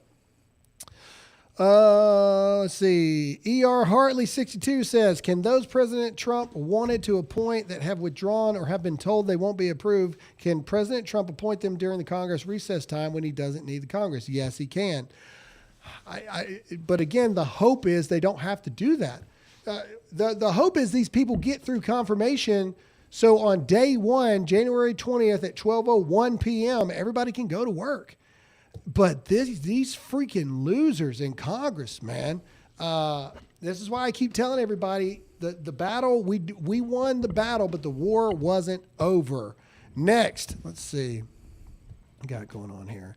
Let's see. E.R. Hartley 62 says, can those President Trump wanted to appoint that have withdrawn or have been told they won't be approved, can President Trump appoint them during the Congress recess time when he doesn't need the Congress? Yes, he can. But again, the hope is they don't have to do that. The hope is these people get through confirmation, so on day one, January 20th at 12:01 p.m., everybody can go to work. But these freaking losers in Congress, man, this is why I keep telling everybody the battle, we won the battle, but the war wasn't over. Next, let's see. got going on here?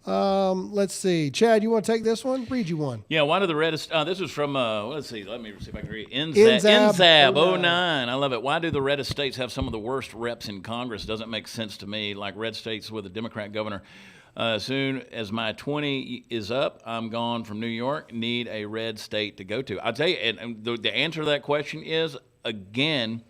Let's see. Chad, you want to take this one? Read you one. Yeah, why do the red this was from, let's see, let me see if I can read it. NZAB 09. I love it. Why do the red states have some of the worst reps in Congress? Doesn't make sense to me. Like red states with a Democrat governor. As soon as my 20 is up, I'm gone from New York. Need a red state to go to. I'll tell you, and the answer to that question is, again,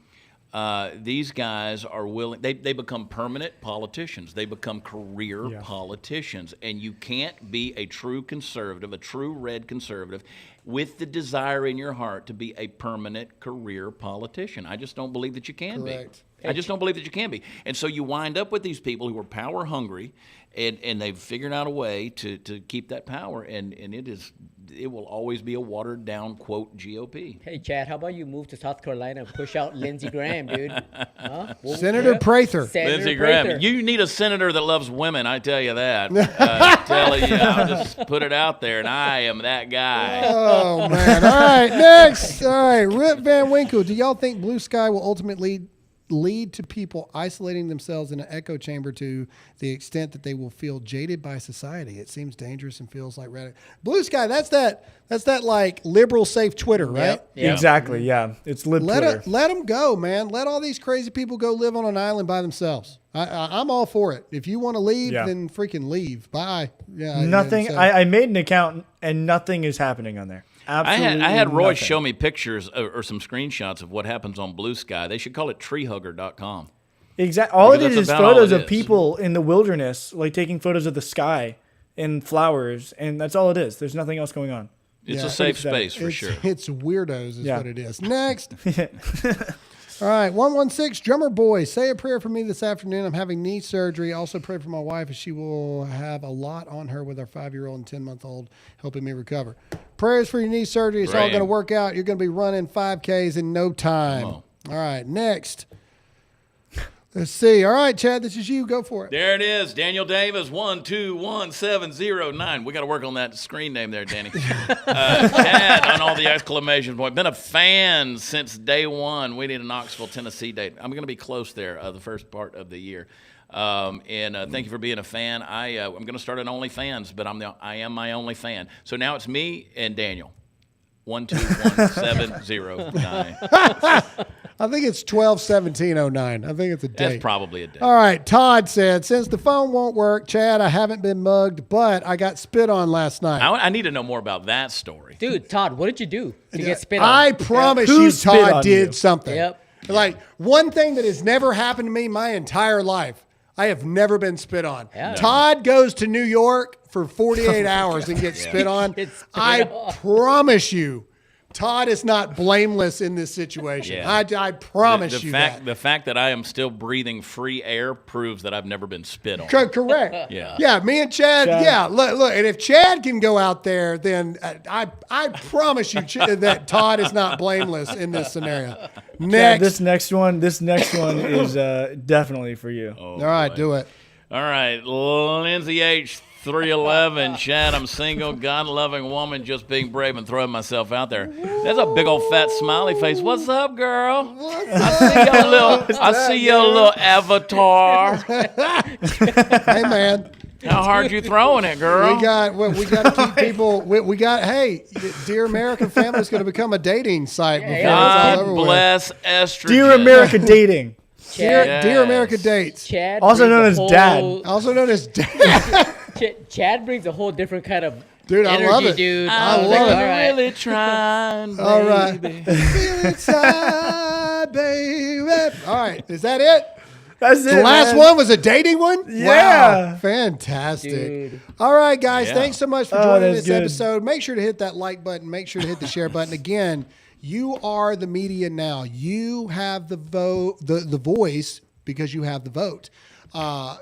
these guys are willing. They become permanent politicians. They become career politicians. And you can't be a true conservative, a true red conservative, with the desire in your heart to be a permanent career politician. I just don't believe that you can be. I just don't believe that you can be. And so you wind up with these people who are power hungry, and they've figured out a way to keep that power, and it will always be a watered down quote GOP. Hey Chad, how about you move to South Carolina and push out Lindsey Graham, dude? Huh? Senator Prather. Lindsey Graham. You need a senator that loves women, I tell you that. I'll just put it out there, and I am that guy. Oh, man. All right, next. All right, Rip Van Winkle. Do y'all think blue sky will ultimately lead to people isolating themselves in an echo chamber to the extent that they will feel jaded by society? It seems dangerous and feels like radical. Blue sky, that's that like liberal safe Twitter, right? Yep. Exactly, yeah. It's Twitter. Let them go, man. Let all these crazy people go live on an island by themselves. I'm all for it. If you want to leave, then freaking leave. Bye. Yeah. Nothing. I made an account and nothing is happening on there. Absolutely I had Roy nothing. show me pictures or some screenshots of what happens on Blue Sky. They should call it treehugger.com. Exactly. All it is photos of is. people in the wilderness, like taking photos of the sky and flowers, and that's all it is. There's nothing else going on. It's a safe space for sure. It's weirdos is what it is. Next. All right, 116, Drummer Boy, say a prayer for me this afternoon. I'm having knee surgery. Also pray for my wife as she will have a lot on her with our 5-year-old and 10-month-old helping me recover. Prayers for your knee surgery. It's all going to work out. You're going to be running 5Ks in no time. All right, next. Let's see. All right, Chad, this is you. Go for it. There it is. Daniel Davis, 121709. We got to work on that screen name there, Danny. Chad on all the exclamation point. Been a fan since day one. We need a Knoxville, Tennessee date. I'm going to be close there the first part of the year. Thank you for being a fan. I'm going to start an OnlyFans, but I am my only fan. So now it's me and Daniel. 121709. I think it's 12/17/09. I think it's a date. That's probably a date. All right. Todd said, since the phone won't work, Chad, I haven't been mugged, but I got spit on last night. I need to know more about that story. Dude, Todd, what did you do to get spit on? I promise you Todd did something. Yep. Like, one thing that has never happened to me my entire life, I have never been spit on. Yeah. Todd goes to New York for 48 hours and gets spit on. I promise you, Todd is not blameless in this situation. Yeah. I promise you that. The fact that I am still breathing free air proves that I've never been spit on. Correct. Yeah. Yeah, me and Chad, look, and if Chad can go out there, then I promise you that Todd is not blameless in this scenario. Next. Chad, this next one is definitely for you. All right, do it. All right, Lindsay H. 311, Chad, I'm single, God-loving woman, just being brave and throwing myself out there. That's a big old fat smiley face. What's up, girl? I see your little avatar. Hey, man. How hard you throwing it, girl? We got to keep people. We got. Hey, Dear American Family is going to become a dating site. Before God it's all over bless with. estrogen. Dear America Dating. Dear America Dates. Chad also known as Dad. Also known as Dad. Chad brings a whole different kind of energy, I love it. Dude. I love it. All right. Really trying, baby. All right. Feel inside, baby. All right. Is that it? That's it. The last one was a dating one? Yeah. Wow. Fantastic. Dude. All right, guys. Yeah. Thanks so much for joining this good. episode. Make sure to hit that like button. Make sure to hit the share button. Again, you are the media now. You have the vote, the voice, because you have the vote.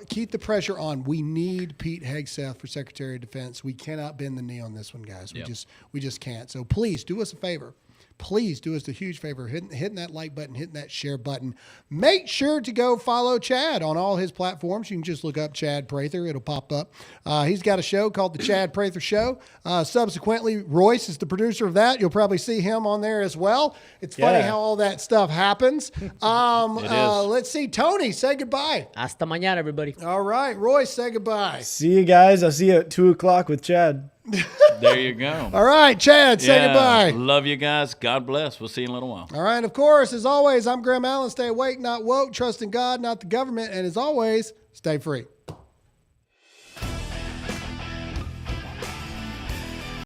Keep the pressure on. We need Pete Hegseth for Secretary of Defense. We cannot bend the knee on this one, guys. We just can't. So please do us a favor. please do us a huge favor, hitting that like button, hitting that share button. Make sure to go follow Chad on all his platforms. You can just look up Chad Prather. It'll pop up. He's got a show called The Chad Prather Show. Subsequently, Royce is the producer of that. You'll probably see him on there as well. It's funny how all that stuff happens. Let's see. Tony, say goodbye. Hasta mañana, everybody. All right. Royce, say goodbye. See you guys. I'll see you at 2:00 with Chad. There you go. All right, Chad, say goodbye. Love you guys. God bless. We'll see you in a little while. All right, of course, as always, I'm Graham Allen. Stay awake, not woke. Trust in God, not the government. And as always, stay free.